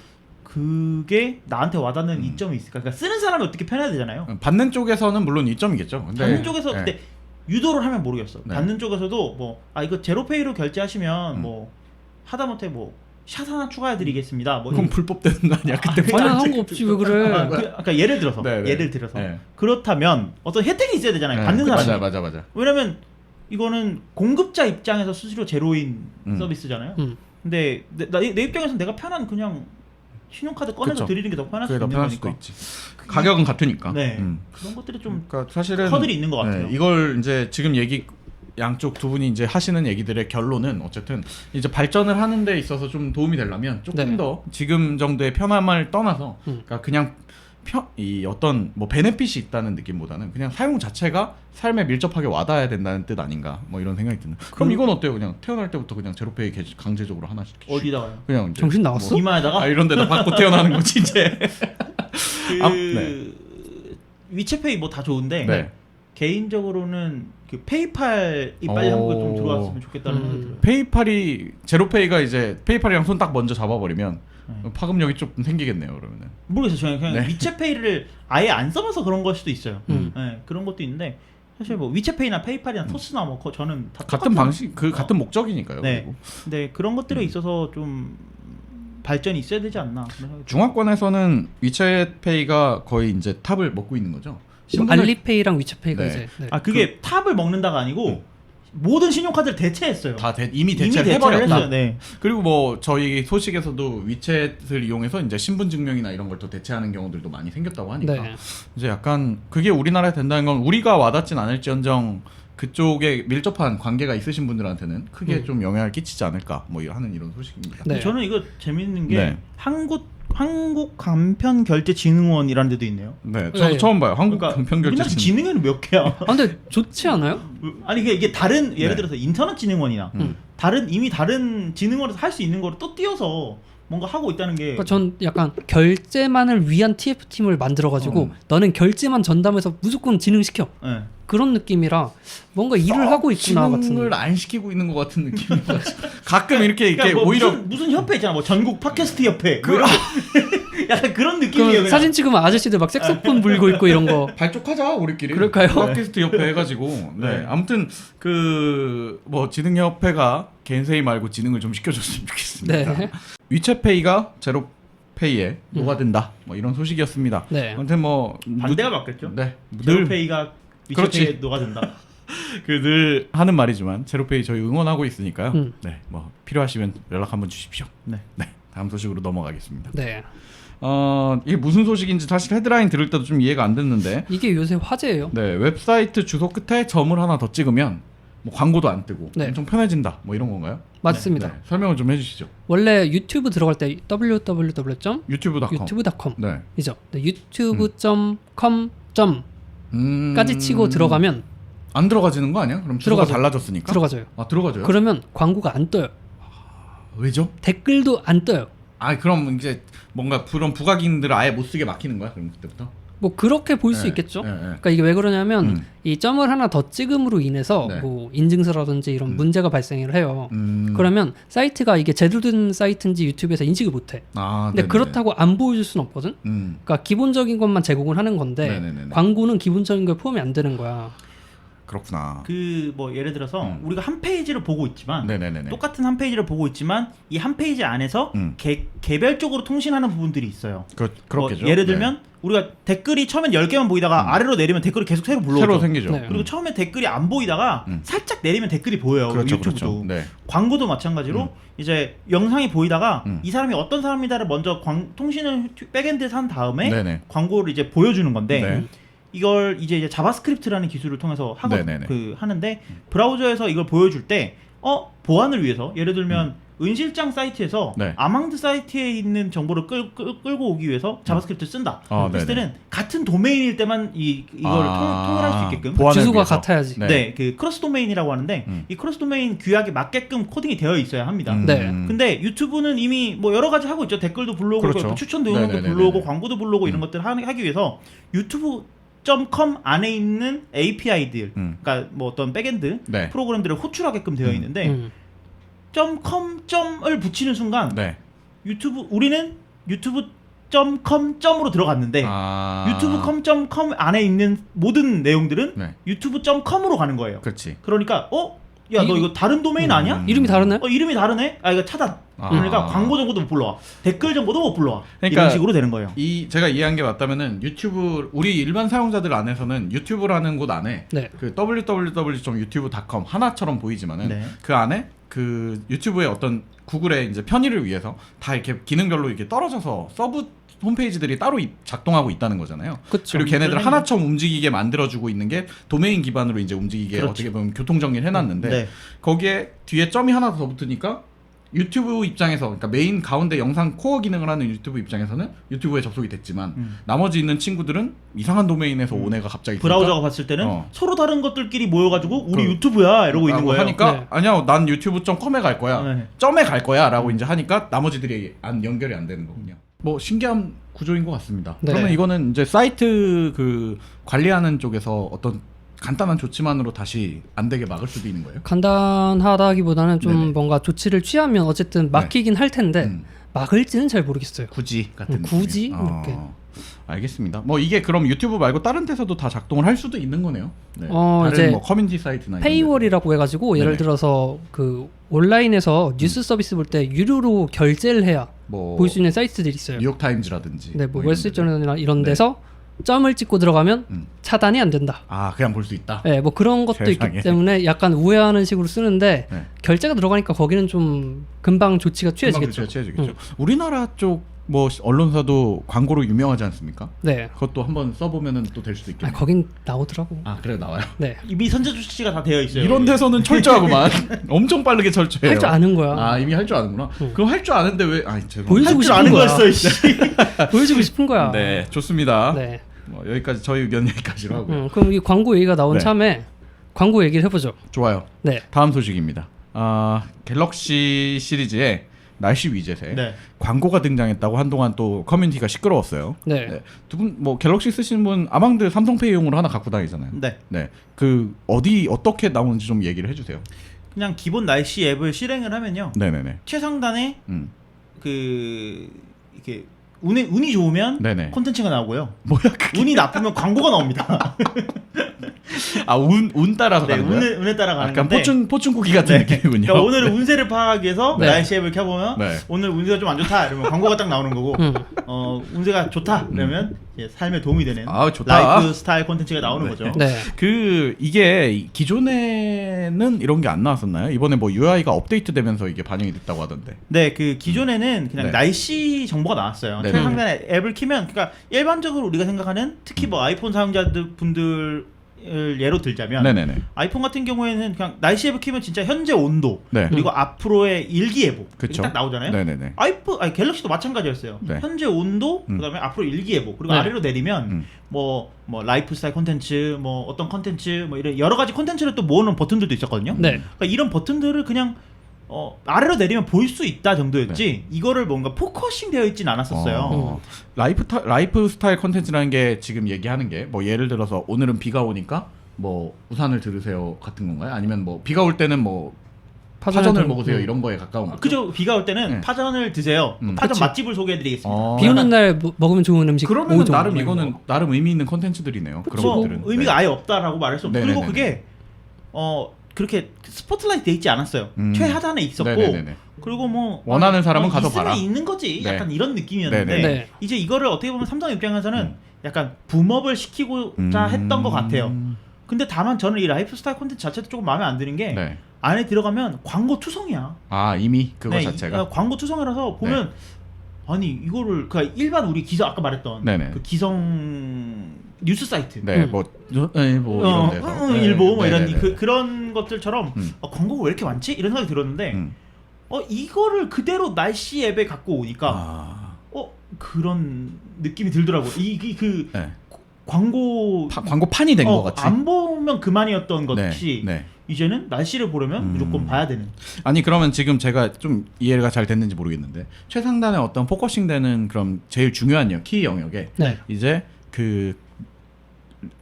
그게 나한테 와닿는 이점이 있을까? 그러니까 쓰는 사람이 어떻게 편해야 되잖아요. 받는 쪽에서는 물론 이점이겠죠. 근데 받는 쪽에서 네. 근데 유도를 하면 모르겠어. 네. 받는 쪽에서도 뭐 이거 제로페이로 결제하시면 뭐 하다못해 뭐 샷 하나 추가해드리겠습니다. 뭐 그럼 불법 되는 거 아니야? 그때 아니 상관없지 왜 그래. 그러니까 예를 들어서 네. 네. 그렇다면 어떤 혜택이 있어야 되잖아요. 받는 사람이. 맞아. 왜냐면 이거는 공급자 입장에서 수수료 제로인 서비스잖아요. 근데 내 입장에서는 내가 편한 그냥 신용카드 꺼내서 그쵸. 드리는 게 더 편할 수 그게 더 있는 편할 거니까. 수도 있지. 가격은 같으니까. 네. 그런 것들이 좀 그러니까 사실은 허들이 있는 것 같아요. 이걸 이제 지금 양쪽 두 분이 이제 하시는 얘기들의 결론은 어쨌든 이제 발전을 하는 데 있어서 좀 도움이 되려면 조금 네. 더 지금 정도의 편함을 떠나서 그러니까 그냥 이 어떤 뭐 베네핏이 있다는 느낌보다는 그냥 사용 자체가 삶에 밀접하게 와닿아야 된다는 뜻 아닌가 뭐 이런 생각이 드는. 그럼 이건 어때요? 그냥 태어날 때부터 그냥 제로페이 강제적으로 하나씩 어디다가요? 그냥 이제 정신 나갔어? 뭐, 이마에다가? 이런 데다 받고 태어나는 거지 이제. 그 위챗페이 뭐 다 좋은데 네. 개인적으로는 그 페이팔이 빨리 한국에 좀 들어왔으면 좋겠다는 생각이 들어요. 페이팔이 제로페이가 이제 페이팔이랑 손 딱 먼저 잡아버리면 네. 파급력이 좀 생기겠네요. 그러면은. 모르겠어요. 저는 그냥 네. 위챗페이를 아예 안 써봐서 그런 걸 수도 있어요. 음. 네, 그런 것도 있는데 사실 뭐 위챗페이나 페이팔이나 토스나 뭐 저는 다 같은 똑같은 방식 그 같은 목적이니까요. 네. 그리고. 근데 그런 것들에 있어서 좀 발전이 있어야 되지 않나. 그런 생각이 들어요. 중화권에서는 위챗페이가 거의 이제 탑을 먹고 있는 거죠. 알리페이랑 위챗페이가 네. 이제 네. 아 그게 탑을 먹는다가 아니고 모든 신용카드를 대체했어요. 다 이미 이미 대체를 대체를 해버렸다. 했어요. 네. 그리고 뭐 저희 소식에서도 위챗을 이용해서 이제 신분 증명이나 이런 걸 또 대체하는 경우들도 많이 생겼다고 하니까 네. 이제 약간 그게 우리나라에 된다는 건 우리가 와닿진 않을지언정 그쪽에 밀접한 관계가 있으신 분들한테는 크게 좀 영향을 끼치지 않을까 뭐 하는 이런 소식입니다. 네. 저는 이거 재밌는 게 네. 한국 간편결제진흥원이라는 데도 있네요. 네, 저도 네. 처음 봐요. 한국 그러니까 간편결제 우리나라 진흥원은 몇 개야? 아, 근데 좋지 않아요? 아니 이게 다른 예를 네. 들어서 인터넷진흥원이나 이미 다른 진흥원에서 할 수 있는 거를 또 띄워서 뭔가 하고 있다는 게 그러니까 전 약간 결제만을 위한 TF팀을 만들어가지고 너는 결제만 전담해서 무조건 진행시켜 네. 그런 느낌이라 뭔가 일을 하고 있구나 같은. 진흥을 안 시키고 있는 것 같은 느낌이 가끔 이렇게 그러니까 뭐 오히려 무슨 협회 있잖아. 뭐 전국 팟캐스트 협회. 뭐 이런 약간 그런 느낌이에요. 그 그냥. 사진 찍으면 아저씨들 막 색소폰 불고 있고 이런 거. 발족하자 우리끼리. 그럴까요? 팟캐스트 협회 해가지고. 네. 아무튼 그 뭐 진흥협회가 겐세이 말고 진흥을 좀 시켜줬으면 좋겠습니다. 네. 위챗페이가 제로페이에 녹아든다. 뭐 이런 소식이었습니다. 네. 아무튼 뭐 반대가 맞겠죠. 네. 제로페이가 그렇지. 위챗페이에 녹아든다. 그 늘 하는 말이지만 제로페이 저희 응원하고 있으니까요. 음. 네. 뭐 필요하시면 연락 한번 주십시오. 네. 네. 다음 소식으로 넘어가겠습니다. 네. 이게 무슨 소식인지 사실 헤드라인 들을 때도 좀 이해가 안 됐는데 이게 요새 화제예요. 네, 웹사이트 주소 끝에 점을 하나 더 찍으면 뭐 광고도 안 뜨고 네. 엄청 편해진다. 뭐 이런 건가요? 맞습니다. 네, 설명을 좀 해주시죠. 원래 유튜브 들어갈 때 www.youtube.com 유튜브.com. 네. 이죠. 네, youtube.com.까지 치고 들어가면 안 들어가지는 거 아니야? 그럼 주소가 들어가죠. 달라졌으니까? 들어가져요. 아 들어가져요? 그러면 광고가 안 떠요. 왜죠? 댓글도 안 떠요. 아 그럼 이제 뭔가 그런 부각인들을 아예 못 쓰게 막히는 거야? 그럼 그때부터? 뭐 그렇게 볼 수 네, 있겠죠. 네, 네. 그러니까 이게 왜 그러냐면 이 점을 하나 더 찍음으로 인해서 네. 뭐 인증서라든지 이런 문제가 발생을 해요. 음. 그러면 사이트가 이게 제대로 된 사이트인지 유튜브에서 인식을 못해. 아, 근데 네네네. 그렇다고 안 보여줄 수는 없거든. 음. 그러니까 기본적인 것만 제공을 하는 건데 네네네네. 광고는 기본적인 걸 포함이 안 되는 거야. 그렇구나. 그 뭐 예를 들어서 우리가 한 페이지를 보고 있지만 네네네네. 똑같은 한 페이지를 보고 있지만 이 한 페이지 안에서 개별적으로 통신하는 부분들이 있어요. 그렇겠죠. 뭐 예를 들면 우리가 댓글이 처음엔 10개만 보이다가 아래로 내리면 댓글이 계속 새로 불러오죠. 새로 생기죠. 네. 그리고 처음에 댓글이 안 보이다가 살짝 내리면 댓글이 보여요. 그렇죠, 유튜브도. 그렇죠. 네. 광고도 마찬가지로 이제 영상이 보이다가 음. 이 사람이 어떤 사람이다를 먼저 통신을 백엔드에서 한 다음에 네네. 광고를 이제 보여주는 건데 네. 이걸 이제 자바스크립트라는 기술을 통해서 네네네. 하는데 브라우저에서 이걸 보여줄 때 보안을 위해서 예를 들면 은실장 사이트에서 네. 아망드 사이트에 있는 정보를 끌고 오기 위해서 자바스크립트를 쓴다. 그랬을 네네. 때는 같은 도메인일 때만 이걸 통일할 수 있게끔 보안을 주소가 위해서. 같아야지. 네, 그 크로스 도메인이라고 하는데 이 크로스 도메인 규약에 맞게끔 코딩이 되어 있어야 합니다. 네. 근데 유튜브는 이미 뭐 여러 가지 하고 있죠. 댓글도 불러오고 그렇죠. 추천도 이런 것도 네네네네. 불러오고 광고도 불러오고 이런 것들을 하기 위해서 유튜브.com 안에 있는 API들, 그러니까 뭐 어떤 백엔드 네. 프로그램들을 호출하게끔 되어 있는데 .com.을 붙이는 순간 네. 우리는 유튜브.com.으로 들어갔는데 유튜브.com 안에 있는 모든 내용들은 네. 유튜브.com으로 가는 거예요. 그렇지. 그러니까 야 너 이거 다른 도메인 아니야? 이름이 다르네? 이름이 다르네? 이거 차단. 그러니까 광고 정보도 못 불러와. 댓글 정보도 못 불러와. 그러니까 이런 식으로 되는 거예요. 제가 이해한 게 맞다면은 유튜브 우리 일반 사용자들 안에서는 유튜브라는 곳 안에 네. 그 www.youtube.com 하나처럼 보이지만은 네. 그 안에 그 유튜브의 어떤 구글의 이제 편의를 위해서 다 이렇게 기능별로 이렇게 떨어져서 서브 홈페이지들이 따로 작동하고 있다는 거잖아요. 그쵸. 그리고 걔네들 그러면- 하나처럼 움직이게 만들어주고 있는 게 도메인 기반으로 이제 움직이게 그렇죠. 어떻게 보면 교통 정리를 해놨는데 네. 거기에 뒤에 점이 하나 더 붙으니까 유튜브 입장에서 그러니까 메인 가운데 영상 코어 기능을 하는 유튜브 입장에서는 유튜브에 접속이 됐지만 나머지 있는 친구들은 이상한 도메인에서 온 애가 갑자기 브라우저가 봤을 때는 서로 다른 것들끼리 모여가지고 우리 유튜브야 이러고 있는 거예요. 하니까 네. 아니야 난 유튜브.com에 갈 거야 네. 점에 갈 거야 라고 이제 하니까 나머지들이 연결이 안 되는 거군요. 뭐 신기한 구조인 것 같습니다. 네. 그러면 이거는 이제 사이트 그 관리하는 쪽에서 어떤 간단한 조치만으로 다시 안 되게 막을 수도 있는 거예요? 간단하다기보다는 좀 네네. 뭔가 조치를 취하면 어쨌든 막히긴 할 텐데 막을지는 잘 모르겠어요. 굳이 같은 굳이? 느낌이에요. 이렇게. 알겠습니다. 뭐 이게 그럼 유튜브 말고 다른 데서도 다 작동을 할 수도 있는 거네요. 네. 다른 이제 뭐 커뮤니티 사이트나 이런 페이월이라고 해가지고 예를 네네. 들어서 그 온라인에서 뉴스 서비스 볼 때 유료로 결제를 해야 뭐 볼 수 있는 사이트들이 있어요. 뉴욕 타임즈라든지 네, 뭐 이런 월스트리트저널이나 이런 네. 데서 점을 찍고 들어가면 음. 차단이 안 된다. 아 그냥 볼 수 있다. 네, 뭐 그런 것도 세상에. 있기 때문에 약간 우회하는 식으로 쓰는데 네. 결제가 들어가니까 거기는 좀 금방 조치가 취해지겠죠. 취해지겠죠. 우리나라 쪽 뭐 언론사도 광고로 유명하지 않습니까? 네, 그것도 한번 써보면은 또 될 수도 아, 있겠네요. 거긴 나오더라고. 아 그래 나와요. 네, 이미 선제 조치가 다 되어 있어요. 이런 데서는 철저하구만. 엄청 빠르게 철저해요. 할 줄 아는 거야. 아 이미 할 줄 아는구나. 그럼 할 줄 아는데 왜? 아 죄송합니다. 보여주고 할줄 싶은 아는 거야. 거였어. 씨. 보여주고 싶은 거야. 네 좋습니다. 네. 뭐 여기까지 저희 의견 여기까지로 하고요. 그럼 이 광고 얘기가 나온 네. 참에 광고 얘기를 해보죠. 좋아요. 네. 다음 소식입니다. 갤럭시 시리즈에 날씨 위젯에 네. 광고가 등장했다고 한동안 또 커뮤니티가 시끄러웠어요. 네. 두 분 뭐 갤럭시 쓰시는 분 아망드 삼성페이용으로 하나 갖고 다니잖아요. 네. 네. 그 어떻게 나오는지 좀 얘기를 해주세요. 그냥 기본 날씨 앱을 실행을 하면요. 네네네. 최상단에 음. 그 이렇게 운이 좋으면 네네. 콘텐츠가 나오고요. 뭐야 그게? 운이 나쁘면 광고가 나옵니다. 운 따라서 네, 가는 거예요? 운에 따라가는 약간 건데. 포춘 쿠키 같은 네. 느낌이군요. 그러니까 오늘은 운세를 파악하기 위해서 네. 날씨 앱을 켜보면 네. 오늘 운세가 좀 안 좋다 이러면 광고가 딱 나오는 거고 운세가 좋다 이러면 이제 삶에 도움이 되는 아, 좋다. 라이프 스타일 콘텐츠가 나오는 네. 거죠. 네. 이게 기존에는 이런 게 안 나왔었나요? 이번에 뭐 UI가 업데이트되면서 이게 반영이 됐다고 하던데. 네, 그 기존에는 그냥 네. 날씨 정보가 나왔어요. 네. 최상단에 앱을 키면, 그러니까 일반적으로 우리가 생각하는 특히 뭐 아이폰 사용자들 분들 예로 들자면 네네네. 아이폰 같은 경우에는 그냥 날씨 앱을 키면 진짜 현재 온도 네. 그리고 앞으로의 일기예보 이렇게 그쵸. 딱 나오잖아요. 네네네. 갤럭시도 마찬가지였어요. 네. 현재 온도 그다음에 앞으로 일기예보 그리고 네. 아래로 내리면 뭐 라이프 스타일 콘텐츠 뭐 어떤 콘텐츠 뭐 이런 여러 가지 콘텐츠를 또 모으는 버튼들도 있었거든요. 네. 그러니까 이런 버튼들을 그냥 아래로 내리면 볼 수 있다 정도였지 이거를 뭔가 포커싱 되어 있진 않았었어요. 라이프 스타일 컨텐츠라는 게 지금 얘기하는 게 뭐 예를 들어서 오늘은 비가 오니까 뭐 우산을 들으세요 같은 건가요? 아니면 뭐 비가 올 때는 뭐 파전을 먹으세요 이런 거에 가까운 거죠? 그죠. 비가 올 때는 네. 파전을 드세요. 파전 그치. 맛집을 소개해드리겠습니다. 비 오는 날 먹으면 좋은 음식. 그러면 5종 나름 뭐 이런 이거는 거. 나름 의미 있는 컨텐츠들이네요. 그런 뭐 것들은. 의미가 네. 아예 없다라고 말할 수 없고 네네네네. 그리고 그게 그렇게 스포트라이트 돼 있지 않았어요. 최하단에 있었고 네네네네. 그리고 뭐 원하는 사람은 가서 봐라. 있으면 있는 거지. 네. 약간 이런 느낌이었는데 네네. 네. 이제 이거를 어떻게 보면 삼성 입장에서는 약간 붐업을 시키고자 했던 것 같아요. 근데 다만 저는 이 라이프 스타일 콘텐츠 자체도 조금 마음에 안 드는 게 네. 안에 들어가면 광고 투성이야. 아 이미 그거 네, 자체가. 광고 투성이라서 보면 아니 이거를 그 일반 우리 기성 아까 말했던 네네. 그 기성 뉴스 사이트 네, 뭐 이런 데서. 일보 뭐 이런 네네네. 그런 것들처럼 광고가 왜 이렇게 많지? 이런 생각이 들었는데 이거를 그대로 날씨 앱에 갖고 오니까 그런 느낌이 들더라고. 그 네. 광고판이 된 것 같이. 안 보면 그만이었던 것이 네. 이제는 날씨를 보려면 무조건 봐야 되는. 아니 그러면 지금 제가 좀 이해가 잘 됐는지 모르겠는데 최상단에 어떤 포커싱되는 그럼 제일 중요한 키 영역에 네. 이제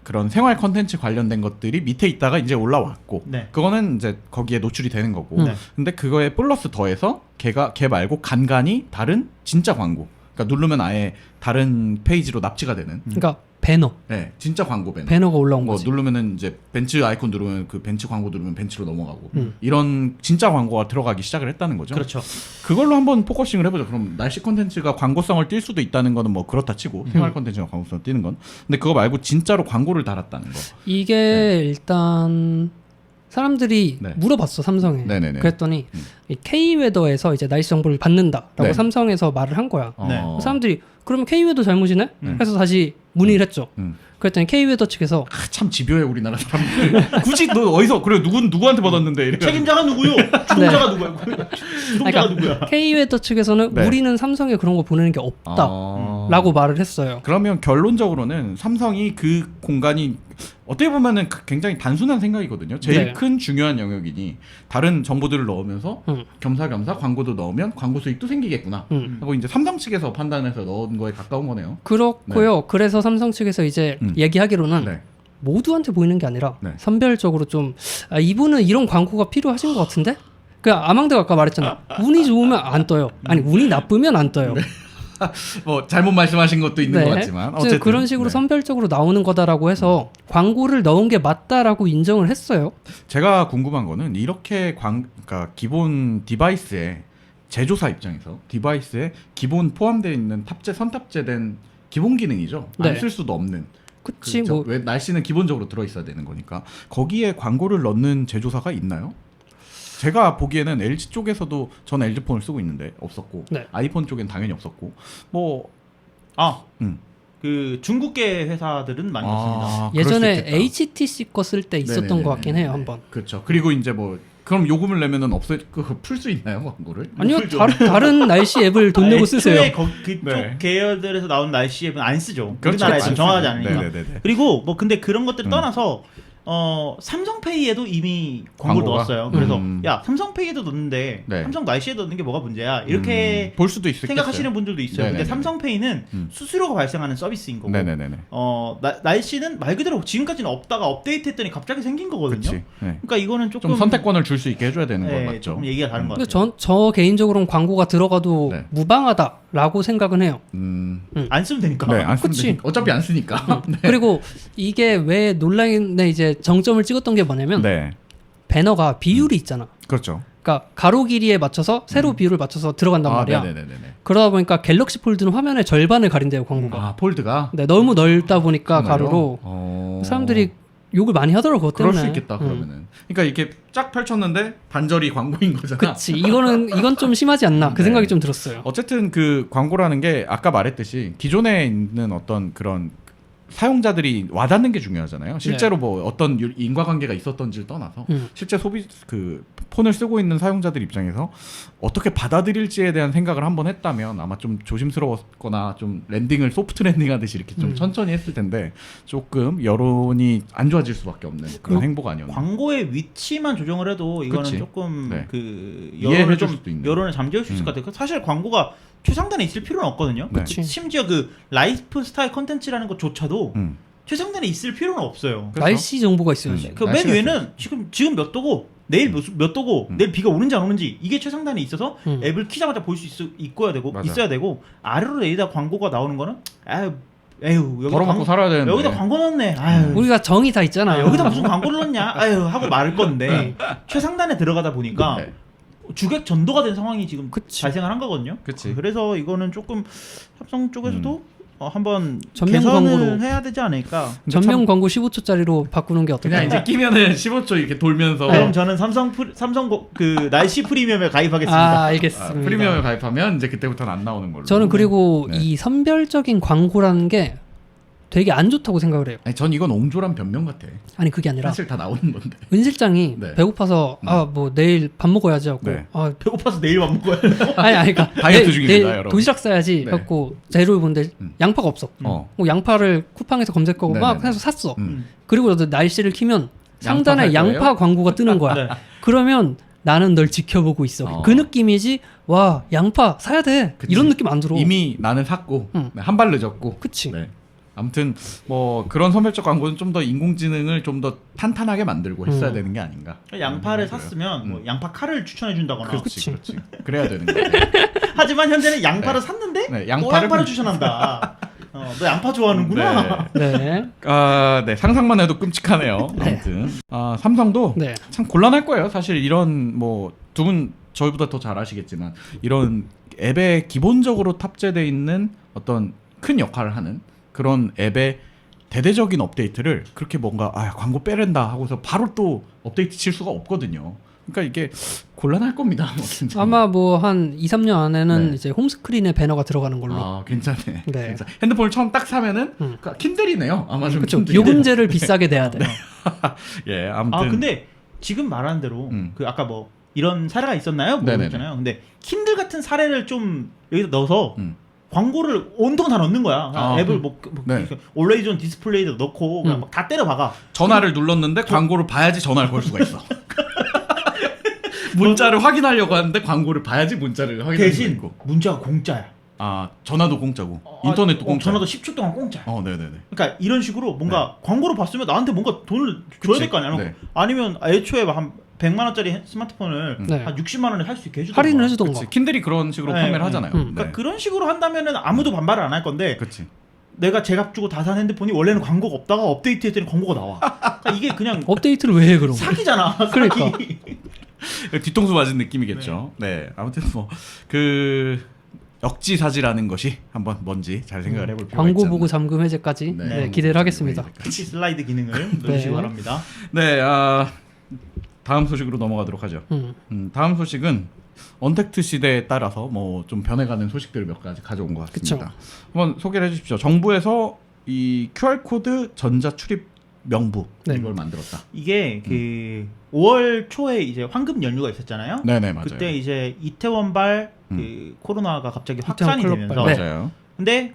그런 생활 컨텐츠 관련된 것들이 밑에 있다가 이제 올라왔고 네. 그거는 이제 거기에 노출이 되는 거고 네. 근데 그거에 플러스 더해서 걔 말고 간간히 다른 진짜 광고 그러니까 누르면 아예 다른 페이지로 납치가 되는 그러니까 배너. 네 진짜 광고 배너가 올라온 뭐 거지. 누르면은 이제 벤츠 아이콘 누르면 그 벤츠 광고 누르면 벤츠로 넘어가고 이런 진짜 광고가 들어가기 시작을 했다는 거죠. 그렇죠. 그걸로 한번 포커싱을 해보죠. 그럼 날씨 콘텐츠가 광고성을 띌 수도 있다는 거는 뭐 그렇다 치고 생활 콘텐츠가 광고성을 띠는 건 근데 그거 말고 진짜로 광고를 달았다는 거. 이게 일단 사람들이 네. 물어봤어 삼성에. 네네네. 그랬더니 이 K웨더에서 이제 날씨 정보를 받는다라고 네. 삼성에서 말을 한 거야. 네. 사람들이 그러면 K웨더 잘못이네? 그래서 다시 문의를 했죠. 그랬더니 K웨더 측에서 참 집요해 우리나라 사람들. 굳이 너 어디서 그래 누구한테 받았는데 이래. 책임자가 누구요? 주동자가 누구야? 주동자가 누구야? K웨더 측에서는 네. 우리는 삼성에 그런 거 보내는 게 없다라고 말을 했어요. 그러면 결론적으로는 삼성이 그 공간이 어떻게 보면은 굉장히 단순한 생각이거든요. 제일 네. 큰 중요한 영역이니 다른 정보들을 넣으면서 음. 겸사겸사 광고도 넣으면 광고 수익도 생기겠구나 하고 이제 삼성 측에서 판단해서 넣은 거에 가까운 거네요. 그렇고요. 그래서 삼성 측에서 이제 얘기하기로는 네. 모두한테 보이는 게 아니라 네. 선별적으로 좀 이분은 이런 광고가 필요하신 것 같은데? 그 아망드가 아까 말했잖아. 운이 좋으면 안 떠요. 아니 운이 나쁘면 안 떠요. 뭐 잘못 말씀하신 것도 있는 것 같지만 어쨌든 그런 식으로 네. 선별적으로 나오는 거다라고 해서 광고를 넣은 게 맞다라고 인정을 했어요. 제가 궁금한 거는 이렇게 그러니까 기본 디바이스에 제조사 입장에서 디바이스에 기본 포함되어 있는 선탑재된 기본 기능이죠. 네. 안 쓸 수도 없는. 그치 그렇죠? 뭐 왜 날씨는 기본적으로 들어 있어야 되는 거니까 거기에 광고를 넣는 제조사가 있나요? 제가 보기에는 LG 쪽에서도 저는 LG 폰을 쓰고 있는데 없었고 네. 아이폰 쪽엔 당연히 없었고 뭐 그 중국계 회사들은 많이 있습니다. 예전에 HTC 거 쓸 때 있었던 네네네네. 것 같긴 해요 한번. 그렇죠. 그리고 이제 뭐 그럼 요금을 내면은 풀 수 있나요 광고를? 아니요 풀죠. 다른 날씨 앱을 돈 내고 쓰세요. 애초에 그쪽 네. 계열들에서 나온 날씨 앱은 안 쓰죠. 그렇죠. 우리나라에서 안 정하지 쓰죠. 않으니까. 네네네네. 그리고 뭐 근데 그런 것들을 떠나서 삼성페이에도 이미 광고를 광고가? 넣었어요. 그래서 음. 야 삼성페이에도 넣는데 네. 삼성 날씨에 넣는 게 뭐가 문제야? 이렇게 볼 수도 있겠어요. 생각하시는 분들도 있어요. 네네네. 근데 삼성페이는 음. 수수료가 발생하는 서비스인 거고, 네네네네. 날씨는 말 그대로 지금까지는 없다가 업데이트했더니 갑자기 생긴 거거든요. 그렇지. 네. 그러니까 이거는 조금 좀 선택권을 줄 수 있게 해줘야 되는 건 네, 맞죠. 조금 얘기가 다른 것 근데 같아요. 저 개인적으로는 광고가 들어가도 네. 무방하다라고 생각은 해요. 안 쓰면 되니까. 네, 안 그치. 쓰면 어차피 안 쓰니까. 네. 그리고 이게 왜 논란의 이제 정점을 찍었던 게 뭐냐면 네, 배너가 비율이 있잖아. 그렇죠. 그러니까 가로 길이에 맞춰서 세로 비율을 맞춰서 들어간단 말이야. 네네네네. 그러다 보니까 갤럭시 폴드는 화면의 절반을 가린대요 광고가. 아, 폴드가 네, 너무 넓다 보니까 정말요? 가로로 사람들이 욕을 많이 하더라고 그것 그럴 때문에. 수 있겠다 그러면은. 그러니까 이렇게 쫙 펼쳤는데 반절이 광고인 거잖아. 그치. 이건 좀 심하지 않나 그 네. 생각이 좀 들었어요. 어쨌든 그 광고라는 게 아까 말했듯이 기존에 있는 어떤 그런 사용자들이 와닿는 게 중요하잖아요. 실제로 뭐 어떤 인과관계가 있었던지를 떠나서 실제 그 폰을 쓰고 있는 사용자들 입장에서 어떻게 받아들일지에 대한 생각을 한번 했다면 아마 좀 조심스러웠거나 좀 랜딩을 소프트 랜딩하듯이 이렇게 좀 천천히 했을 텐데 조금 여론이 안 좋아질 수밖에 없는 그런 행보가 아니었나. 광고의 위치만 조정을 해도 이거는 그치. 조금 네. 그 이해해 여론을 줄 좀 수도 있는. 여론을 잠재울 수 있을 것 같아요. 사실 광고가 최상단에 있을 필요는 없거든요. 네. 그치. 심지어 그 라이프 스타일 컨텐츠라는 것조차도 음. 최상단에 있을 필요는 없어요. 그렇죠? 날씨 정보가 있어야지. 그 맨 날씨가 위에는 지금 몇 도고 내일 몇 도고 내일 비가 오는지 안 오는지 이게 최상단에 있어서 앱을 키자마자 볼 수 맞아. 있어야 되고 아래로 내리다 광고가 나오는 거는 에휴 여기다 벌어먹고 살아야 되는데. 여기다 광고 넣었네. 아유 우리가 정이 다 있잖아. 여기다 무슨 광고를 넣냐? 아유 하고 말을 건데 최상단에 들어가다 보니까 네. 주객 전도가 된 상황이 지금 그치. 발생을 한 거거든요. 그치. 그래서 이거는 조금 삼성 쪽에서도 한번 전면 개선을 광고로. 해야 되지 않을까. 전면 광고 15초짜리로 바꾸는 게 어떨까요? 그냥 이제 끼면은 15초 이렇게 돌면서 그럼 저는 삼성 그 날씨 프리미엄에 가입하겠습니다. 알겠습니다. 프리미엄에 가입하면 이제 그때부터는 안 나오는 걸로. 저는 그리고 네. 이 선별적인 광고라는 게 되게 안 좋다고 생각을 해요. 아니, 전 이건 옹졸한 변명 같아. 아니 그게 아니라 사실 다 나오는 건데. 은 실장이 네. 배고파서 뭐 내일 밥 먹어야지 하고 네. 배고파서 내일 밥 먹어야 아니 그러니까 다이어트 중입니다, 내일 여러분. 도시락 싸야지 네. 갖고 재료를 보는데 양파가 없어. 뭐 양파를 쿠팡에서 검색하고 막 네네네. 해서 샀어. 음. 그리고 나도 날씨를 키면 상단에 살 거예요? 양파 광고가 뜨는 거야. 네. 그러면 나는 널 지켜보고 있어. 그 느낌이지. 와 양파 사야 돼. 그치. 이런 느낌 안 들어. 이미 나는 샀고 한 발 늦었고. 그치. 네. 아무튼 뭐 그런 선별적 광고는 좀 더 인공지능을 좀 더 탄탄하게 만들고 했어야 되는 게 아닌가. 양파를 생각이 샀으면 뭐 양파 칼을 추천해 준다거나. 그렇지, 그렇지. 그래야 되는 거야. 하지만 현재는 양파를 샀는데 네, 또 양파를 양파를 추천한다. 너 양파 좋아하는구나. 네. 네, 상상만 해도 끔찍하네요. 아무튼 삼성도 네. 참 곤란할 거예요. 사실 이런 뭐 두 분 저희보다 더 잘 아시겠지만 이런 앱에 기본적으로 탑재되어 있는 어떤 큰 역할을 하는 그런 앱의 대대적인 업데이트를 그렇게 뭔가 광고 빼낸다 하고서 바로 또 업데이트 칠 수가 없거든요. 그러니까 이게 곤란할 겁니다. 뭐 진짜. 아마 뭐 한 2, 3년 안에는 네. 이제 홈스크린에 배너가 들어가는 걸로. 아 괜찮네. 네. 괜찮. 핸드폰을 처음 딱 사면은 그러니까 킨들이네요. 아마존 그렇죠. 킨들이. 요금제를 비싸게 내야 돼. 예, 아무튼. 아 근데 지금 말한 대로 그 아까 뭐 이런 사례가 있었나요? 뭐 네네네. 있잖아요. 근데 킨들 같은 사례를 좀 여기다 넣어서 음. 광고를 온통 다 넣는 거야. 아, 앱을 뭐 네. 올레이즈 온 디스플레이도 넣고 그냥 막 다 때려 박아. 전화를 눌렀는데 광고를 봐야지 전화를 걸 수가 있어. 문자를 확인하려고 하는데 광고를 봐야지 문자를 확인할 수가 대신 있고. 문자가 공짜야. 아 전화도 공짜고 인터넷도 공짜. 전화도 10초 동안 공짜. 네네네. 그러니까 이런 식으로 뭔가 광고를 봤으면 나한테 뭔가 돈을 줘야 될 거 아니야. 네. 아니면 애초에 한 100만 원짜리 스마트폰을 네. 한 60만 원에 할 수 있게 해주던가. 할인을 해주던가. 그치. 킨들이 그런 식으로 네, 판매를 네. 하잖아요. 그러니까 그런 식으로 한다면은 아무도 반발을 안 할 건데 그렇지. 내가 제값 주고 다 산 핸드폰이 원래는 광고가 없다가 업데이트했더니 광고가 나와. 그러니까 이게 그냥 업데이트를 왜 해 그럼? 사기잖아. 그러니까. 사기. 뒤통수 맞은 느낌이겠죠. 네. 아무튼 뭐 그 역지사지라는 것이 한번 뭔지 잘 생각을 해볼 필요가 광고 있지 보고 않나. 잠금 해제까지 네. 네, 기대를 하겠습니다. 특히 슬라이드 기능을 넣으시기 바랍니다. 네. 다음 소식으로 넘어가도록 하죠. 다음 소식은 언택트 시대에 따라서 뭐 좀 변해가는 소식들을 몇 가지 가져온 것 같습니다. 그쵸. 한번 소개를 해주십시오. 정부에서 이 QR 코드 전자 출입 명부 네. 이걸 만들었다. 이게 그 5월 초에 이제 황금 연휴가 있었잖아요. 네네 맞아요. 그때 이제 이태원발 그 코로나가 갑자기 확산이 이태원 되면서 클럽발. 맞아요. 근데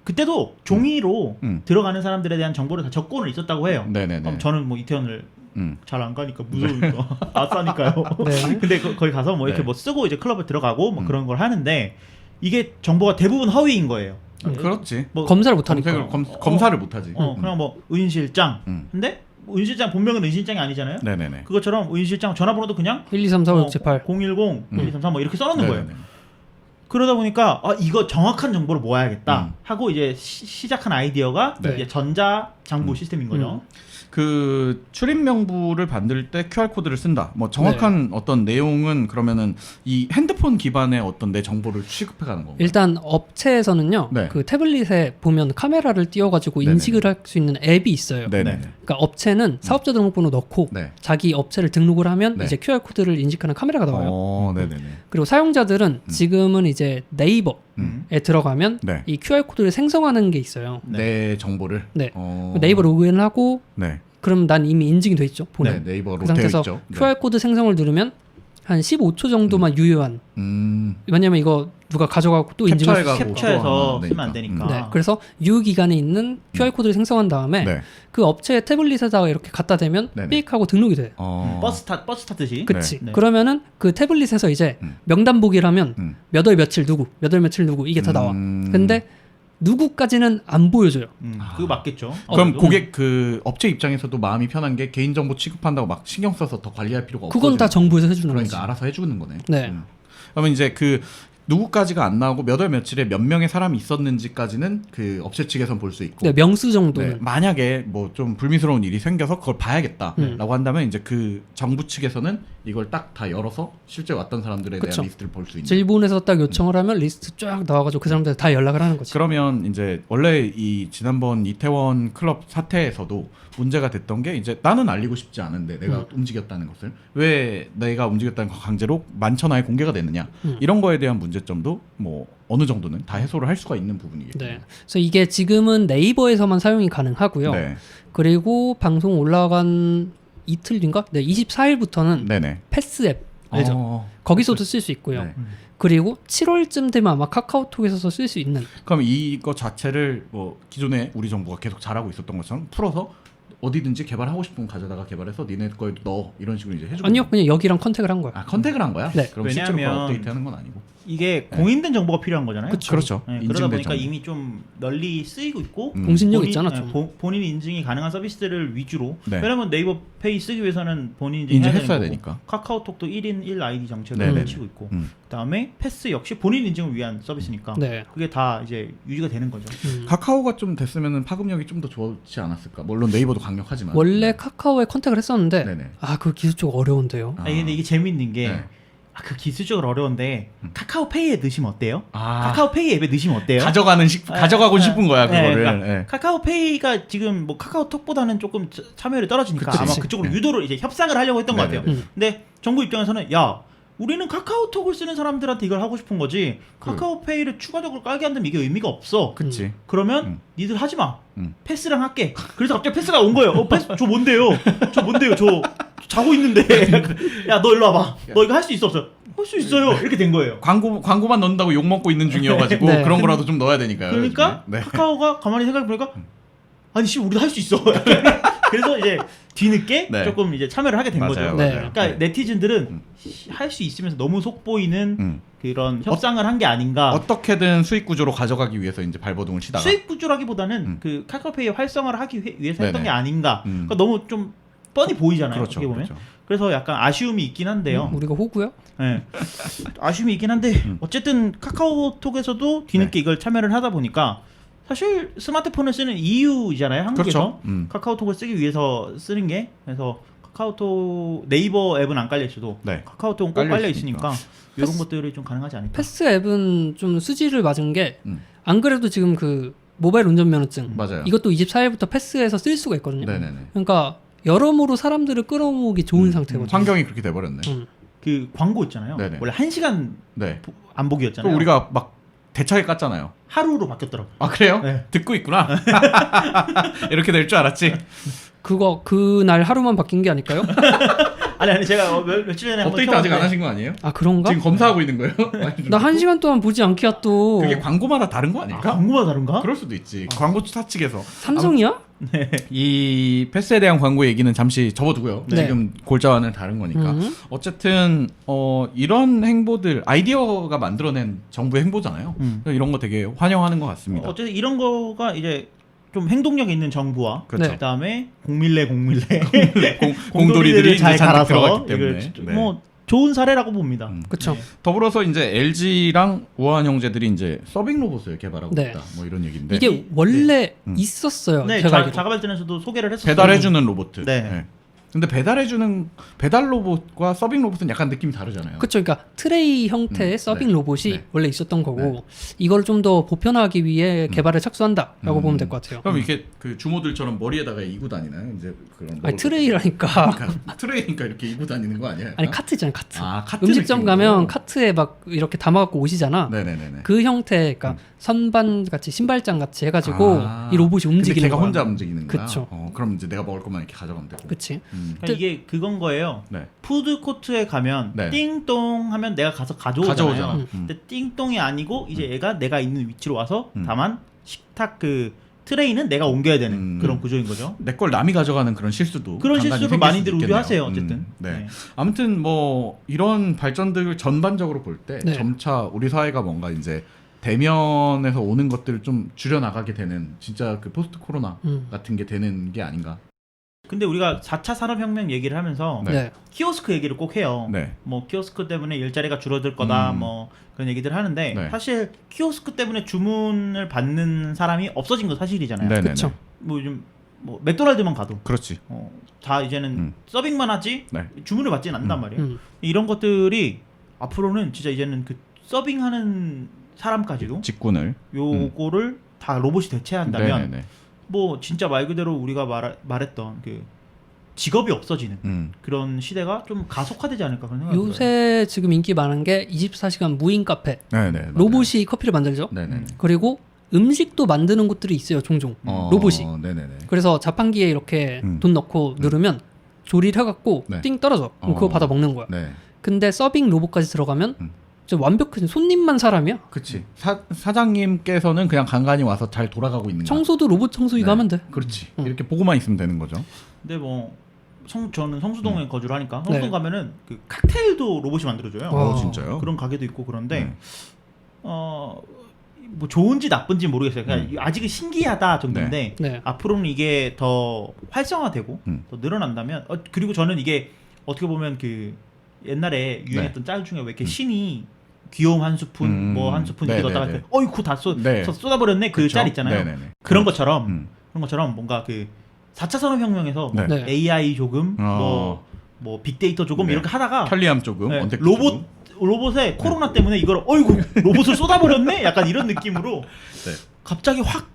그때도 종이로 음. 들어가는 사람들에 대한 정보를 다 적고는 있었다고 해요. 네네네. 그럼 저는 뭐 이태원을 음. 잘 안 가니까 무서우니까 아싸니까요. 네. 근데 거기 가서 뭐 이렇게 네. 뭐 쓰고 이제 클럽을 들어가고 뭐 그런 걸 하는데 이게 정보가 대부분 허위인 거예요. 그렇지. 뭐 검사를 못하니까. 검사를 못하지. 그냥 뭐 은실장. 근데 뭐 은실장 본명은 은실장이 아니잖아요. 네네네. 그것처럼 은실장 전화번호도 그냥 1, 2, 3, 4, 5, 6, 7, 8 010, 1, 2, 3, 4 뭐 이렇게 써놓는 거예요. 네네네. 그러다 보니까 이거 정확한 정보를 모아야겠다 하고 이제 시작한 아이디어가 네. 이제 전자 장부 시스템인 거죠. 그 출입 명부를 만들 때 QR 코드를 쓴다. 뭐 정확한 어떤 내용은 그러면은 이 핸드폰 기반의 어떤 내 정보를 취급해가는 건가요? 일단 업체에서는요. 네. 그 태블릿에 보면 카메라를 띄워가지고 네네. 인식을 할 수 있는 앱이 있어요. 네네. 그러니까 업체는 사업자 등록번호 넣고 네. 자기 업체를 등록을 하면 네. 이제 QR 코드를 인식하는 카메라가 나와요. 네네네. 그리고 사용자들은 지금은 이제 네이버에 들어가면 네. 이 QR 코드를 생성하는 게 있어요. 내 정보를. 네. 네이버 로그인을 하고 네. 그럼 난 이미 인증이 돼 있죠. 폰에. 네. 네이버로 그 되어 상태에서 있죠. 네. QR 코드 생성을 누르면 한 15초 정도만 유효한. 왜냐면 이거 누가 가져가고 또 인증할 수 캡처해가고 캡처해서 또 쓰면 안 하면 되니까. 네, 그래서 유효 기간에 있는 QR 코드를 생성한 다음에 네. 그 업체의 태블릿에다가 이렇게 갖다 대면 네네. 삑 하고 등록이 돼. 버스 타듯이. 그치. 네. 그러면은 그 태블릿에서 이제 명단 보기를 하면 몇 월 며칠 누구, 몇 월 며칠 누구 이게 다 나와. 근데 누구까지는 안 보여줘요. 그거 맞겠죠. 그럼 아무래도. 고객 그 업체 입장에서도 마음이 편한 게 개인정보 취급한다고 막 신경 써서 더 관리할 필요가 없어. 그건 다 정부에서 해주는 그러니까 거지. 알아서 해주는 거네. 네. 그러면 이제 그 누구까지가 안 나오고 몇 월 며칠에 몇 명의 사람이 있었는지까지는 그 업체 측에선 볼 수 있고. 네, 명수 정도는. 네, 만약에 뭐 좀 불미스러운 일이 생겨서 그걸 봐야겠다라고 한다면 이제 그 정부 측에서는 이걸 딱 다 열어서 실제 왔던 사람들에 그쵸. 대한 리스트를 볼 수 있는. 일본에서 딱 요청을 하면 리스트 쫙 나와가지고 그 사람들 다 연락을 하는 거지. 그러면 이제 원래 이 지난번 이태원 클럽 사태에서도 문제가 됐던 게 이제 나는 알리고 싶지 않은데 내가 움직였다는 것을 왜 내가 움직였다는 걸 강제로 만천하에 공개가 됐느냐 이런 거에 대한 문제점도 뭐 어느 정도는 다 해소를 할 수가 있는 부분이겠죠. 네. 그래서 이게 지금은 네이버에서만 사용이 가능하고요. 네. 그리고 방송 올라간 이틀 뒤인가? 네, 24일부터는 네네. 패스 앱 알죠? 거기서도 쓸 수 있고요. 네. 그리고 7월쯤 되면 아마 카카오톡에서도 쓸 수 있는. 그럼 이거 자체를 뭐 기존에 우리 정부가 계속 잘하고 있었던 것처럼 풀어서 어디든지 개발하고 싶은 거 가져다가 개발해서 니네 거에도 넣어 이런 식으로 이제 해주고. 아니요, 그냥 여기랑 컨택을 한 거야. 아 컨택을 한 거야? 네. 그럼 실제로 그걸 왜냐하면 업데이트하는 건 아니고. 이게 공인된 정보가 필요한 거잖아요. 그렇죠. 네, 그러다 인증된 보니까 정보. 이미 좀 널리 쓰이고 있고 공신력 있잖아, 좀. 본인 인증이 가능한 서비스들을 위주로. 네. 왜냐면 네이버 페이 쓰기 위해서는 본인 인증했어야 인증해야 되는 되니까. 거고, 카카오톡도 1인 1 아이디 정책을 네네네. 펼치고 있고 그다음에 패스 역시 본인 인증을 위한 서비스니까 네. 그게 다 이제 유지가 되는 거죠. 카카오가 좀 됐으면은 파급력이 좀 더 좋지 않았을까? 물론 네이버도 강력하지만. 원래 카카오에 컨택을 했었는데 네네. 그 기술적 어려운데요. 아니 근데 이게 재밌는 게 네. 그 기술적으로 어려운데 카카오페이에 넣으시면 어때요? 아, 카카오페이 앱에 넣으시면 어때요? 가져가고 싶은 거야 네, 그거를. 그러니까 예. 카카오페이가 지금 뭐 카카오톡보다는 조금 참여율이 떨어지니까 그치, 아마 그치. 그쪽으로 네. 유도를 이제 협상을 하려고 했던 것 네네. 같아요. 근데 정부 입장에서는 야 우리는 카카오톡을 쓰는 사람들한테 이걸 하고 싶은 거지 카카오페이를 추가적으로 깔게 한다면 이게 의미가 없어. 그치. 그러면 니들 하지 마. 음. 패스랑 할게. 그래서 갑자기 패스가 온 거예요. 패스 저 뭔데요? 저 자고 있는데. 야 너 일로 와봐. 너 이거 할 수 있어 없어? 할 수 있어요. 이렇게 된 거예요. 광고만 넣는다고 욕 먹고 있는 중이어가지고 네. 그런 거라도 좀 넣어야 되니까요. 그러니까 요즘에. 네. 카카오가 가만히 생각해보니까 아니 씨 우리도 할 수 있어. 그래서 이제 뒤늦게 네. 조금 이제 참여를 하게 된 맞아요, 거죠. 맞아요. 네. 그러니까 네티즌들은 할 수 있으면서 너무 속보이는 그런 협상을 한 게 아닌가. 어떻게든 수익 구조로 가져가기 위해서 이제 발버둥을 치다가 수익 구조라기보다는 그 카카오페이 활성화를 하기 위해서 했던 네네. 게 아닌가. 그러니까 너무 좀 뻔히 보이잖아요. 그렇죠, 어떻게 보면. 그렇죠. 그래서 약간 아쉬움이 있긴 한데요. 우리가 호구요? 네. 아쉬움이 있긴 한데 어쨌든 카카오톡에서도 뒤늦게 네. 이걸 참여를 하다 보니까 사실 스마트폰을 쓰는 이유잖아요. 한국에서 그렇죠. 카카오톡을 쓰기 위해서 쓰는 게. 그래서 카카오톡 네이버 앱은 안 깔려 있어도 네. 카카오톡은 꼭 깔려 깔려 있으니까. 있으니까 이런 것들이 좀 가능하지 않을까. 패스 앱은 좀 수지를 맞은 게 안 음. 그래도 지금 그 모바일 운전면허증 맞아요. 이것도 24일부터 패스에서 쓸 수가 있거든요. 네네네. 그러니까 여러모로 사람들을 끌어모으기 좋은 상태거든요. 환경이 그렇게 돼버렸네. 그 광고 있잖아요. 네네. 원래 1시간 네. 안 보기였잖아요. 그 우리가 막 대차게 깠잖아요. 하루로 바뀌었더라고요. 아 그래요? 네. 듣고 있구나. 이렇게 될 줄 알았지. 그거 그날 하루만 바뀐 게 아닐까요? 아니 제가 며칠 전에 한번 업데이트 아직 안 켜봤는데 하신 거 아니에요? 아 그런가? 지금 검사하고 있는 거예요? 나 1시간 동안 보지 않기야 또. 그게 광고마다 다른 거 아, 아닐까? 광고가 다른가? 그럴 수도 있지. 광고 추사 측에서 삼성이야? 이 패스에 대한 광고 얘기는 잠시 접어두고요. 네. 지금 골자와는 다른 거니까. 음. 어쨌든 이런 행보들 아이디어가 만들어낸 정부의 행보잖아요. 그래서 이런 거 되게 환영하는 것 같습니다. 어쨌든 이런 거가 이제 좀 행동력 있는 정부와 그렇죠. 네. 그다음에 공밀레 공돌이들이 이제 잘 잔뜩 갈아서 들어갔기 때문에. 이걸 네. 뭐 좋은 사례라고 봅니다. 그쵸. 네. 더불어서 이제 LG랑 우아한 형제들이 이제 서빙 로봇을 개발하고 네. 있다. 뭐 이런 얘기인데 이게 원래 있었어요. 네, 제가 알기로. 자가발전에서도 소개를 했었어요. 배달해주는 로봇. 네. 근데 배달해주는 배달 로봇과 서빙 로봇은 약간 느낌이 다르잖아요. 그쵸. 그러니까 트레이 형태의 서빙 네. 로봇이 네. 원래 있었던 거고 이걸 좀 더 보편화하기 위해 개발에 착수한다라고 보면 될 것 같아요. 그럼 이렇게 그 주모들처럼 머리에다가 이고 다니나요? 이제 그런. 아니 트레이라니까. 그러니까 트레이니까 이렇게 이고 다니는 거 아니에요? 아니 카트 있잖아요. 카트. 아, 카트 음식점 느낌으로. 가면 카트에 막 이렇게 담아갖고 오시잖아. 네네네네. 그 형태, 그러니까 선반 같이 신발장 같이 해가지고 아, 이 로봇이 근데 움직이는 걔가 거야. 혼자 움직이는 거야. 그쵸. 그럼 이제 내가 먹을 것만 이렇게 가져가면 되고. 그치. 그러니까 이게 그건 거예요. 네. 푸드 코트에 가면 네. 띵동 하면 내가 가서 가져오잖아요. 가져오잖아. 근데 띵동이 아니고 이제 얘가 내가 있는 위치로 와서 음. 다만 식탁 그 트레이는 내가 옮겨야 되는 그런 구조인 거죠. 내 걸 남이 가져가는 그런 실수도 그런 간간히 실수를 생길 많이들 수도 있겠네요. 우려하세요. 어쨌든. 네. 네. 아무튼 뭐 이런 발전들을 전반적으로 볼 때 네. 점차 우리 사회가 뭔가 이제 대면에서 오는 것들을 좀 줄여 나가게 되는 진짜 그 포스트 코로나 같은 게 되는 게 아닌가. 근데 우리가 4차 산업혁명 얘기를 하면서 네. 네. 키오스크 얘기를 꼭 해요. 네. 뭐 키오스크 때문에 일자리가 줄어들 거다 뭐 그런 얘기들 하는데 네. 사실 키오스크 때문에 주문을 받는 사람이 없어진 거 사실이잖아요. 네네네. 그쵸. 뭐 요즘 뭐 맥도날드만 가도 그렇지. 다 이제는 서빙만 하지 네. 주문을 받지는 않는단 말이에요. 이런 것들이 앞으로는 진짜 이제는 그 서빙하는 사람까지도 직군을. 요거를 다 로봇이 대체한다면 네네네. 뭐 진짜 말 그대로 우리가 말했던 그 직업이 없어지는 그런 시대가 좀 가속화되지 않을까 그런 생각이 들어요. 요새 지금 인기 많은 게 24시간 무인 카페. 네네. 맞아요. 로봇이 커피를 만들죠. 네네네. 그리고 음식도 만드는 곳들이 있어요. 종종. 로봇이. 네네네. 그래서 자판기에 이렇게 돈 넣고 누르면 조리를 해갖고 네. 띵 떨어져. 그럼 그거 받아 먹는 거야. 네. 근데 서빙 로봇까지 들어가면 진짜 완벽한 손님만 사람이야. 그치. 사장님께서는 그냥 간간히 와서 잘 돌아가고 있는 거야. 청소도 로봇 청소기가 네. 하면 돼. 그렇지. 이렇게 보고만 있으면 되는 거죠. 근데 뭐 저는 성수동에 거주를 하니까 성수동 네. 가면은 그 칵테일도 로봇이 만들어줘요. 와. 진짜요? 그런 가게도 있고 그런데 뭐 좋은지 나쁜지 모르겠어요. 그냥 아직은 신기하다 정도인데 네. 앞으로는 이게 더 활성화되고 더 늘어난다면 그리고 저는 이게 어떻게 보면 그 옛날에 유행했던 짤 중에 왜 이렇게 신이 귀여움 한 스푼 뭐 한 스푼 이렇게 넣다가 네네네. 어이쿠 다 네. 쏟아버렸네 그 그쵸? 짤 있잖아요. 네네네. 그런 것처럼 뭔가 그 4차 산업혁명에서 뭐 네. AI 조금 뭐 빅데이터 조금 네. 이렇게 하다가 편리함 조금, 네, 언택트 로봇 조금. 로봇에 코로나 때문에 이걸 어이구 로봇을 쏟아버렸네? 약간 이런 느낌으로 네. 갑자기 확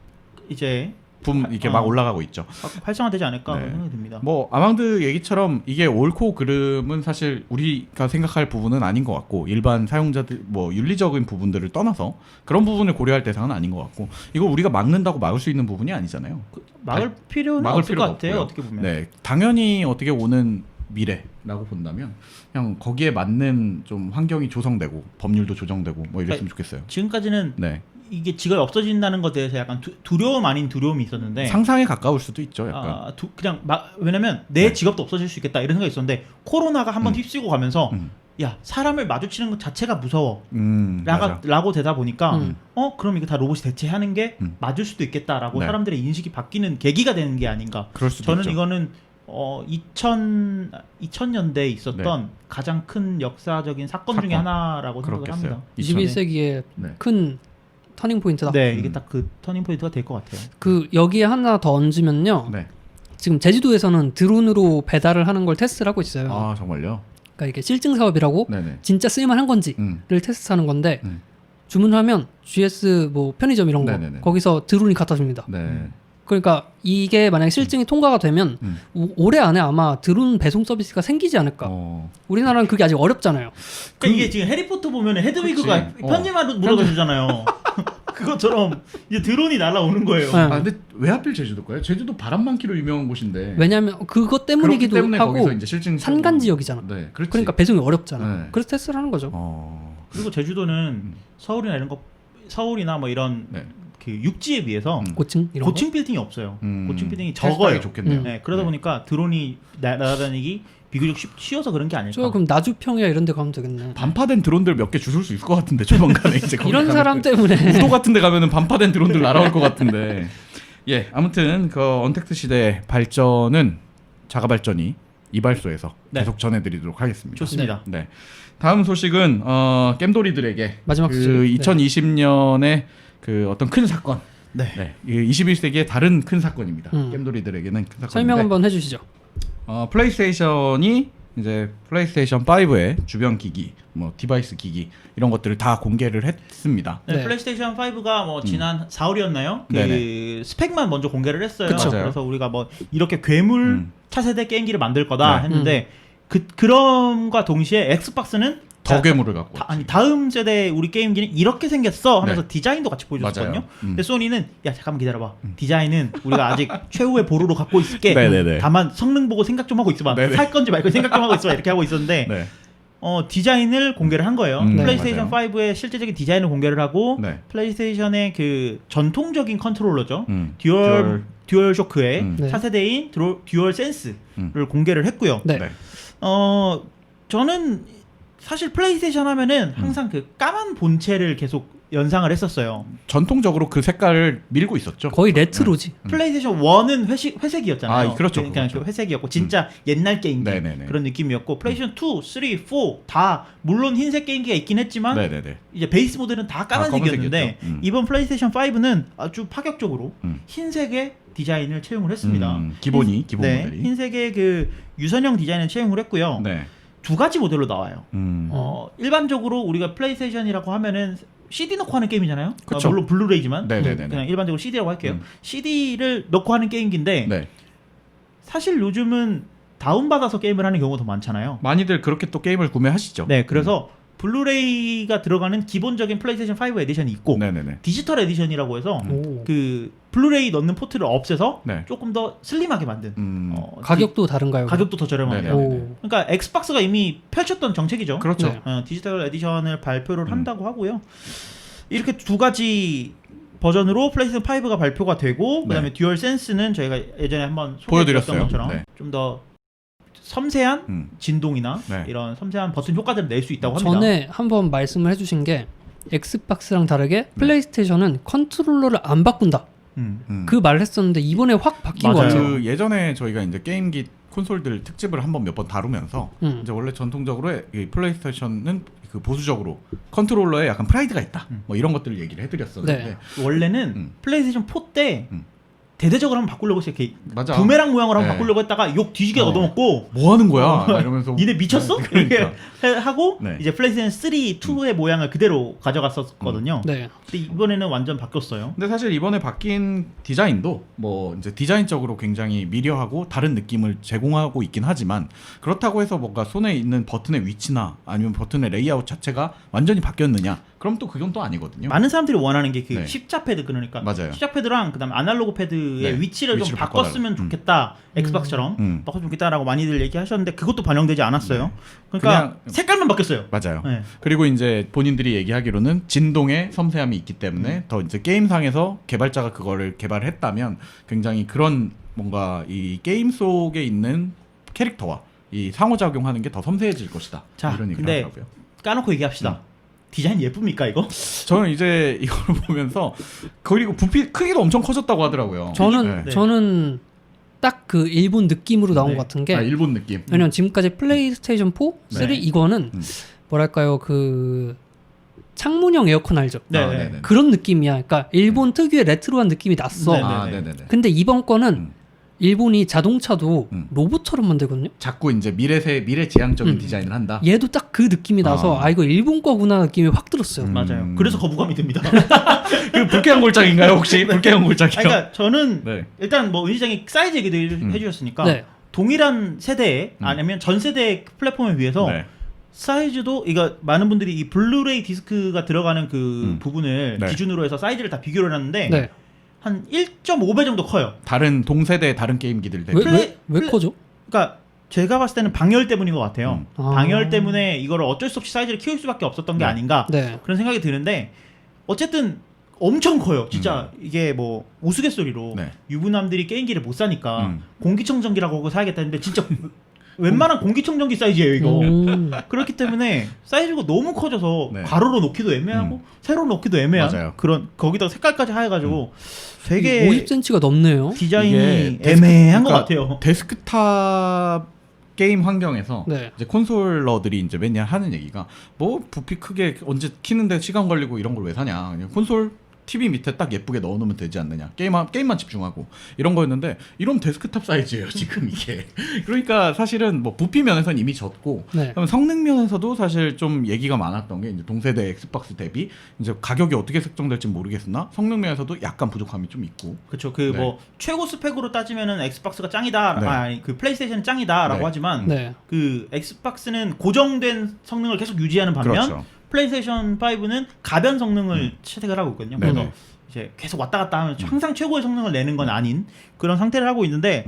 이제 붐 이렇게 막 올라가고 있죠. 활성화되지 않을까 네. 생각이 듭니다. 뭐 아망드 얘기처럼 이게 옳고 그름은 사실 우리가 생각할 부분은 아닌 것 같고 일반 사용자들 뭐 윤리적인 부분들을 떠나서 그런 부분을 고려할 대상은 아닌 것 같고 이거 우리가 막는다고 막을 수 있는 부분이 아니잖아요. 막을 필요는 막을 없을 것 필요가 같아요. 없고요. 어떻게 보면. 네, 당연히 어떻게 오는 미래라고 본다면 그냥 거기에 맞는 좀 환경이 조성되고 법률도 조정되고 뭐 이랬으면 좋겠어요. 지금까지는 네, 이게 직업이 없어진다는 것에 대해서 약간 두려움 아닌 두려움이 있었는데 상상에 가까울 수도 있죠. 약간 그냥 왜냐면 내 네. 직업도 없어질 수 있겠다 이런 생각이 있었는데 코로나가 한번 휩쓸고 가면서 음. 야 사람을 마주치는 것 자체가 무서워 맞아. 라고 되다 보니까 음. 그럼 이거 다 로봇이 대체하는 게 맞을 수도 있겠다라고 네. 사람들의 인식이 바뀌는 계기가 되는 게 아닌가. 그럴 수도 저는 있죠. 이거는 2000년대에 있었던 가장 큰 역사적인 사건 중에 사건. 하나라고 생각을 그렇겠어요. 합니다. 21세기의 네. 큰 터닝 포인트다. 네, 이게 딱 그 터닝 포인트가 될 것 같아요. 그 여기에 하나 더 얹으면요. 네. 지금 제주도에서는 드론으로 배달을 하는 걸 테스트를 하고 있어요. 아 정말요? 그러니까 이게 실증 사업이라고 네네. 진짜 쓸만한 건지를 테스트하는 건데 주문하면 GS 뭐 편의점 이런 거 네네네. 거기서 드론이 갖다 줍니다. 네. 그러니까 이게 만약에 실증이 통과가 되면 올해 안에 아마 드론 배송 서비스가 생기지 않을까. 우리나라는 그게 아직 어렵잖아요. 그러니까 이게 지금 해리포터 보면 헤드위그가 그치. 편지만 물어다 주잖아요. 그것처럼 이제 드론이 날아오는 거예요. 네. 아 근데 왜 하필 제주도일까요? 제주도 바람 많기로 유명한 곳인데. 왜냐하면 그것 그렇기 때문이기도 때문에 하고 거기서 이제 실증 산간 지역이잖아. 네, 그렇지. 그러니까 배송이 어렵잖아. 네. 그래서 테스트를 하는 거죠. 그리고 제주도는 서울이나 이런 거 서울이나 뭐 이런 네. 그 육지에 비해서 고층 이런 고층 빌딩이 없어요. 고층 빌딩이 테스트하기 적어요. 좋겠네요. 네, 그러다 보니까 드론이 날아다니기 비교적 쉬워서 그런 게 아닐까. 저 그럼 나주평이나 이런 데 가면 되겠네. 반파된 드론들 몇 개 주술 수 있을 것 같은데 조만간에 이제 거기 이런 가면 사람 때문에 우도 같은 데 가면은 반파된 드론들 날아올 것 같은데. 예, 아무튼 그 언택트 시대의 발전은 자가 발전이 이발소에서 네. 계속 전해드리도록 하겠습니다. 좋습니다. 네. 다음 소식은 겜돌이들에게 마지막 그 소식. 네. 2020년에 그 어떤 큰 사건. 네. 네. 21세기의 다른 큰 사건입니다. 겜돌이들에게는 큰 사건인데. 설명 한번 해주시죠. 플레이스테이션이 이제 플레이스테이션 5의 주변 기기, 뭐 디바이스 기기 이런 것들을 다 공개를 했습니다. 네, 네. 플레이스테이션 5가 뭐 지난 4월이었나요? 그 네네. 스펙만 먼저 공개를 했어요. 그쵸. 그래서 우리가 뭐 이렇게 괴물 차세대 게임기를 만들 거다 네. 했는데 그럼과 동시에 엑스박스는 더 괴물을 갖고. 다음 세대 우리 게임기는 이렇게 생겼어 하면서 네. 디자인도 같이 보여줬거든요. 맞아요. 근데 소니는 야 잠깐만 기다려봐. 디자인은 우리가 아직 최후의 보루로 갖고 있을게. 네네네. 다만 성능 보고 생각 좀 하고 있어봐. 네네. 살 건지 말 건지 생각 좀 하고 있어봐. 이렇게 하고 있었는데 네. 디자인을 공개를 한 거예요. 네, 플레이스테이션 맞아요. 5의 실제적인 디자인을 공개를 하고 네. 플레이스테이션의 그 전통적인 컨트롤러죠. 듀얼. 듀얼 쇼크의 네. 차세대인 듀얼 센스를 공개를 했고요. 네. 네. 저는 사실 플레이스테이션 하면은 항상 그 까만 본체를 계속 연상을 했었어요. 전통적으로 그 색깔을 밀고 있었죠. 거의 레트로지. 플레이스테이션 1은 회색이었잖아요. 아, 그렇죠, 그냥 그렇죠. 회색이었고 진짜 옛날 게임기 네네네. 그런 느낌이었고 플레이스테이션 2, 3, 4 다 물론 흰색 게임기가 있긴 했지만 네네네. 이제 베이스 모델은 다 까만색이었는데 검은색이었죠. 이번 플레이스테이션 5는 아주 파격적으로 흰색의 디자인을 채용을 했습니다. 기본 네, 모델이. 흰색의 그 유선형 디자인을 채용을 했고요. 네. 두 가지 모델로 나와요. 어. 일반적으로 우리가 플레이스테이션이라고 하면은 CD 넣고 하는 게임이잖아요. 그쵸. 물론 블루레이지만 네네네네. 그냥 일반적으로 CD라고 할게요. CD를 넣고 하는 게임기인데 네. 사실 요즘은 다운받아서 게임을 하는 경우가 더 많잖아요. 많이들 그렇게 또 게임을 구매하시죠. 네, 그래서 블루레이가 들어가는 기본적인 플레이스테이션 5 에디션이 있고 네네네. 디지털 에디션이라고 해서 오. 그 블루레이 넣는 포트를 없애서 네. 조금 더 슬림하게 만든 가격도 다른가요? 가격도 더 저렴하게 네네. 오. 그러니까 엑스박스가 이미 펼쳤던 정책이죠. 그렇죠. 네. 디지털 에디션을 발표를 한다고 하고요. 이렇게 두 가지 버전으로 플레이스테이션 5가 발표가 되고 그다음에 네. 듀얼 센스는 저희가 예전에 한번 보여드렸어요. 소개해드렸던 것처럼 네. 좀 더 섬세한 진동이나 네. 이런 섬세한 버튼 효과들을 낼 수 있다고 합니다. 전에 한번 말씀을 해주신 게 엑스박스랑 다르게 플레이스테이션은 컨트롤러를 안 바꾼다. 그 말을 했었는데 이번에 확 바뀐 것 맞아요. 같아요. 그 예전에 저희가 이제 게임기 콘솔들 특집을 한번 몇 번 다루면서 이제 원래 전통적으로 이 플레이스테이션은 그 보수적으로 컨트롤러에 약간 프라이드가 있다. 뭐 이런 것들을 얘기를 해드렸었는데 네. 원래는 플레이스테이션 4 때 대대적으로 한번 바꾸려고 해서 이렇게 맞아. 부메랑 모양으로 한번 네. 바꾸려고 했다가 욕 뒤지게 얻어먹고 뭐 하는 거야? 막 이러면서 니네 미쳤어? 그러니까. 이렇게 하고 네. 이제 플레이스테이션 3, 2의 모양을 그대로 가져갔었거든요. 네. 근데 이번에는 완전 바뀌었어요. 근데 사실 이번에 바뀐 디자인도 뭐 이제 디자인적으로 굉장히 미려하고 다른 느낌을 제공하고 있긴 하지만 그렇다고 해서 뭔가 손에 있는 버튼의 위치나 아니면 버튼의 레이아웃 자체가 완전히 바뀌었느냐? 그럼 또 그건 또 아니거든요. 많은 사람들이 원하는 게 그 네. 십자 패드 그러니까 맞아요. 십자 패드랑 그다음에 아날로그 패드의 네. 위치를 좀 위치를 바꿨으면 바꿔달라. 좋겠다. 엑스박스처럼 바꿨으면 좋겠다라고 많이들 얘기하셨는데 그것도 반영되지 않았어요. 그러니까 그냥- 색깔만 바뀌었어요. 맞아요. 네. 그리고 이제 본인들이 얘기하기로는 진동의 섬세함이 있기 때문에 더 이제 게임상에서 개발자가 그거를 개발했다면 굉장히 그런 뭔가 이 게임 속에 있는 캐릭터와 이 상호작용하는 게 더 섬세해질 것이다. 자, 이런 얘기를 근데 하더라고요. 까놓고 얘기합시다. 디자인 예쁩니까 이거? 저는 이제 이걸 보면서 그리고 부피 크기도 엄청 커졌다고 하더라고요. 저는 네. 저는 딱 그 일본 느낌으로 나온 네. 것 같은 게 일본 느낌. 왜냐면 지금까지 플레이스테이션 4, 3 네. 이거는 뭐랄까요 그 창문형 에어컨 알죠? 네. 아, 네. 네네. 그런 느낌이야. 그러니까 일본 특유의 레트로한 느낌이 났어. 네, 네. 아, 네네네. 근데 이번 거는 일본이 자동차도 음. 로봇처럼 만들거든요. 자꾸 이제 미래지향적인 디자인을 한다. 얘도 딱 그 느낌이 나서 아. 이거 일본 거구나 느낌이 확 들었어요. 맞아요. 그래서 거부감이 듭니다. 그 불쾌한 골짜기인가요 혹시? 불쾌한 골짜기요? 아니, 그러니까 저는 네. 일단 뭐 은시장이 사이즈 얘기도 해주셨으니까 네. 동일한 세대에 아니면 전 세대 플랫폼에 비해서 네. 사이즈도 이거 많은 분들이 이 블루레이 디스크가 들어가는 그 부분을 네. 기준으로 해서 사이즈를 다 비교를 해놨는데 네. 한 1.5배 정도 커요. 다른 동세대 다른 게임기들 대비. 왜 커죠? 그러니까 제가 봤을 때는 방열 때문인 것 같아요. 아. 방열 때문에 이거를 어쩔 수 없이 사이즈를 키울 수밖에 없었던 게 네. 아닌가 네. 그런 생각이 드는데 어쨌든 엄청 커요. 진짜 이게 뭐 우스갯소리로 네. 유부남들이 게임기를 못 사니까 음. 공기청정기라고 하고 사야겠다는데 진짜 웬만한 공기청정기 사이즈예요 이거. 그렇기 때문에 사이즈가 너무 커져서 네. 가로로 놓기도 애매하고 세로 놓기도 애매한 맞아요. 그런 거기다 색깔까지 하여가지고 되게 50cm가 넘네요. 디자인이 이게 애매한 것 그러니까 같아요. 데스크탑 게임 환경에서 네. 이제 콘솔러들이 이제 맨날 하는 얘기가 뭐 부피 크게 언제 키는데 시간 걸리고 이런 걸 왜 사냐 그냥 콘솔 TV 밑에 딱 예쁘게 넣어놓으면 되지 않느냐 게임만 집중하고 이런 거였는데 이런 데스크탑 사이즈예요 지금 이게. 그러니까 사실은 뭐 부피 면에서는 이미 졌고 네. 그다음에 성능 면에서도 사실 좀 얘기가 많았던 게 이제 동세대 엑스박스 대비 이제 가격이 어떻게 책정될지 모르겠으나 성능 면에서도 약간 부족함이 좀 있고. 그렇죠. 그 뭐 최고 스펙으로 따지면은 엑스박스가 짱이다. 네. 아니 그 플레이스테이션이 짱이다라고 네. 하지만 네. 그 엑스박스는 고정된 성능을 계속 유지하는 반면 그렇죠. 플레이스테이션 5는 가변 성능을 채택을 하고 있거든요. 네네. 그래서 이제 계속 왔다 갔다 하면 항상 최고의 성능을 내는 건 아닌 그런 상태를 하고 있는데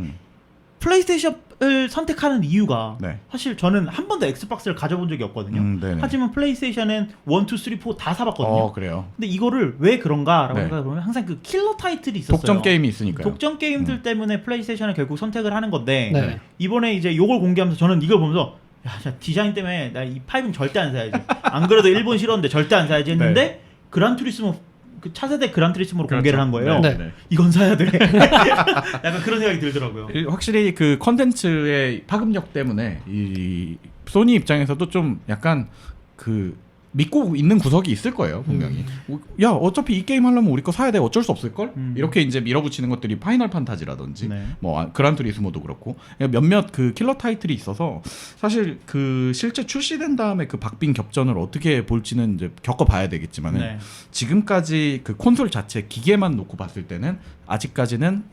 플레이스테이션을 선택하는 이유가 네. 사실 저는 한 번도 엑스박스를 가져본 적이 없거든요. 네네. 하지만 플레이스테이션은 1, 2, 3, 4 다 사봤거든요. 그래요. 근데 이거를 왜 그런가라고 네. 생각해보면 항상 그 킬러 타이틀이 있었어요. 독점 게임이 있으니까요. 독점 게임들 때문에 플레이스테이션을 결국 선택을 하는 건데 네. 이번에 이제 요걸 공개하면서 저는 이걸 보면서 야, 진짜 디자인 때문에 나 이 5은 절대 안 사야지. 안 그래도 일본 싫었는데 절대 안 사야지 했는데 그란투리스모 그 차세대 그란투리스모로 공개를 한 거예요. 네. 이건 사야 돼. 약간 그런 생각이 들더라고요. 확실히 그 컨텐츠의 파급력 때문에 이 소니 입장에서도 좀 약간 그 믿고 있는 구석이 있을 거예요 분명히. 야 어차피 이 게임 하려면 우리 거 사야 돼 어쩔 수 없을 걸. 이렇게 이제 밀어붙이는 것들이 파이널 판타지라든지 네. 뭐 그란투리스모도 그렇고 몇몇 그 킬러 타이틀이 있어서 사실 그 실제 출시된 다음에 그 박빙 격전을 어떻게 볼지는 이제 겪어봐야 되겠지만은 네. 지금까지 그 콘솔 자체 기계만 놓고 봤을 때는 아직까지는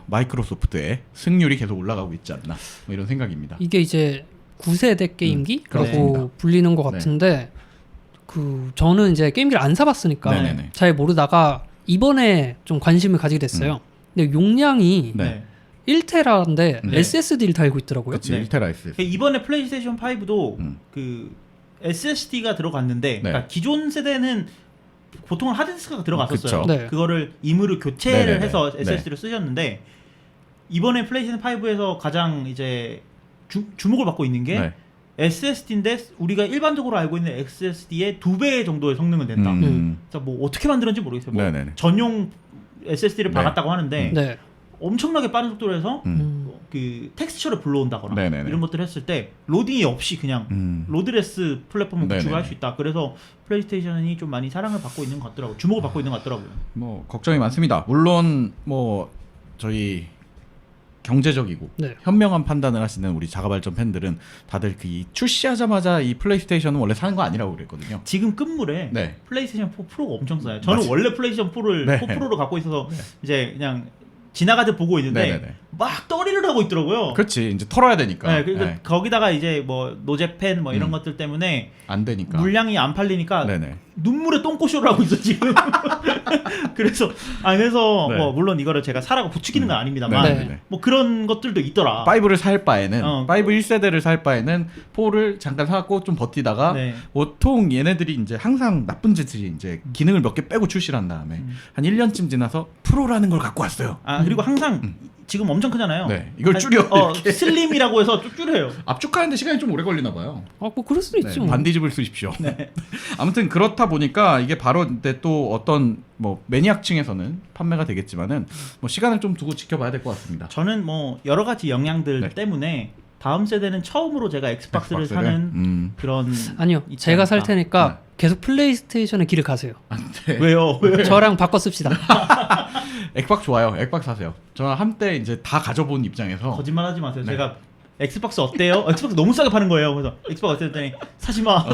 마이크로소프트의 승률이 계속 올라가고 있지 않나 뭐 이런 생각입니다. 이게 이제 9세대 게임기라고 그렇습니다. 불리는 것 같은데 그 저는 이제 게임기를 안 사봤으니까 네네네. 잘 모르다가 이번에 좀 관심을 가지게 됐어요. 근데 용량이 네. 1테라인데 네. SSD를 달고 있더라고요. 그렇지 네. 1테라 SS. 이번에 플레이스테이션 5도 그 SSD가 들어갔는데 그러니까 기존 세대는 보통은 하드디스크가 들어갔었어요. 그쵸. 네. 그거를 임의로 교체를 네네네. 해서 SSD를 쓰셨는데 이번에 플레이스테이션 5에서 가장 이제 주목을 받고 있는 게 네. SSD인데 우리가 일반적으로 알고 있는 SSD의 2배 정도의 성능은 된다. 그래서 뭐 어떻게 만들었는지 모르겠어요. 뭐 네네네. 전용 SSD를 네. 박았다고 하는데 네. 엄청나게 빠른 속도로 해서 그 텍스처를 불러온다거나 네네네. 이런 것들을 했을 때 로딩이 없이 그냥 로드레스 플랫폼을 구축을 할 수 있다. 그래서 플레이스테이션이 좀 많이 사랑을 받고 있는 것 같더라고요. 주목을 받고 있는 것 같더라고요. 뭐 걱정이 많습니다. 물론 뭐 저희 경제적이고 네. 현명한 판단을 하시는 우리 자가발전 팬들은 다들 이 출시하자마자 이 플레이스테이션은 원래 사는 거 아니라고 그랬거든요. 지금 끝물에 네. 플레이스테이션 4 프로가 엄청 싸요. 저는 맞아요. 원래 플레이스테이션 4를 네. 4 프로를 갖고 있어서 이제 그냥 지나가듯 보고 있는데 네네네. 막 떨이를 하고 있더라고요. 그렇지 이제 털어야 되니까. 네, 그러니까 네. 거기다가 이제 뭐 노제팬 뭐 이런 것들 때문에 안 되니까. 물량이 안 팔리니까 네네. 눈물에 똥꼬쇼를 하고 있어 지금. 그래서 그래서 네. 뭐 물론 이거를 제가 사라고 부추기는 건 아닙니다만 네네네. 뭐 그런 것들도 있더라. 5를 살 바에는 5 어. 1세대를 살 바에는 4를 잠깐 사갖고 좀 버티다가 네. 보통 얘네들이 이제 항상 나쁜 짓들이 이제 기능을 몇 개 빼고 출시를 한 다음에 한 1년쯤 지나서 프로라는 걸 갖고 왔어요. 아 그리고 항상 지금 엄청 크잖아요. 네, 이걸 줄여 이렇게. 슬림이라고 해서 좀 줄여요. 압축하는데 시간이 좀 오래 걸리나 봐요. 뭐 그럴 수도 있지. 네, 뭐. 반디집을 쓰십시오. 네. 아무튼 그렇다 보니까 이게 바로 근데 또 어떤 뭐 매니악층에서는 판매가 되겠지만은 뭐 시간을 좀 두고 지켜봐야 될 것 같습니다. 저는 뭐 여러 가지 영향들 네. 때문에 다음 세대는 처음으로 제가 엑스박스를 사는 그런 아니요, 있지 제가 살 않을까. 테니까 계속 플레이스테이션의 길을 가세요. 네. 왜요? 왜요? 저랑 바꿔 씁시다. 액박 좋아요. 액박 사세요. 저는 한때 이제 다 가져본 입장에서 거짓말하지 마세요. 네. 제가 엑스박스 어때요? 엑스박스 너무 싸게 파는 거예요. 그래서 엑스박스 어때요? 했더니 사지 마.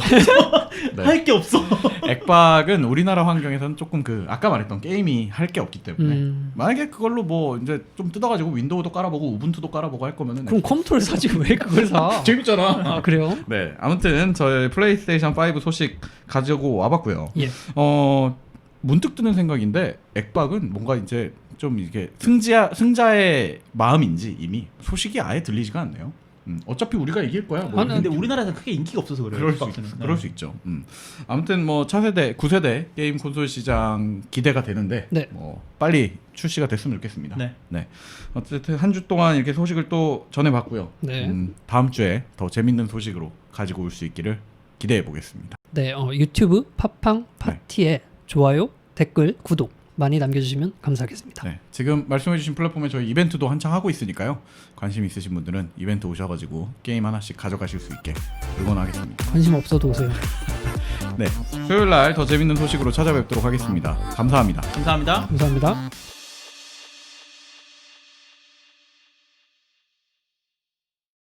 네. 할 게 없어. 액박은 우리나라 환경에서는 조금 아까 말했던 게임이 할 게 없기 때문에 만약에 그걸로 뭐 이제 좀 뜯어가지고 윈도우도 깔아보고 우분투도 깔아보고 할 거면은 그럼 컴퓨터를 사지 왜 그걸 사? 재밌잖아. 아 그래요? 네, 아무튼 저희 플레이스테이션 5 소식 가지고 와봤고요. 예. 문득 드는 생각인데 액박은 뭔가 이제 좀 이게 승자의 마음인지 이미 소식이 아예 들리지가 않네요. 어차피 우리가 이길 거야. 뭐 아니, 근데 우리나라에서 크게 인기가 없어서 그래요. 그럴 수, 엑스박스는. 네. 그럴 수 있죠. 아무튼 뭐 차세대, 9세대 게임 콘솔 시장 기대가 되는데 네. 뭐 빨리 출시가 됐으면 좋겠습니다. 네. 어쨌든 한 주 동안 이렇게 소식을 또 전해봤고요. 네. 다음 주에 더 재밌는 소식으로 가지고 올 수 있기를 기대해 보겠습니다. 네, 유튜브 팟빵 파티에 좋아요, 댓글, 구독 많이 남겨주시면 감사하겠습니다. 네, 지금 말씀해주신 플랫폼에 저희 이벤트도 한창 하고 있으니까요. 관심 있으신 분들은 이벤트 오셔가지고 게임 하나씩 가져가실 수 있게 응원하겠습니다. 관심 없어도 오세요. 네, 수요일 날 더 재밌는 소식으로 찾아뵙도록 하겠습니다. 감사합니다. 감사합니다. 감사합니다.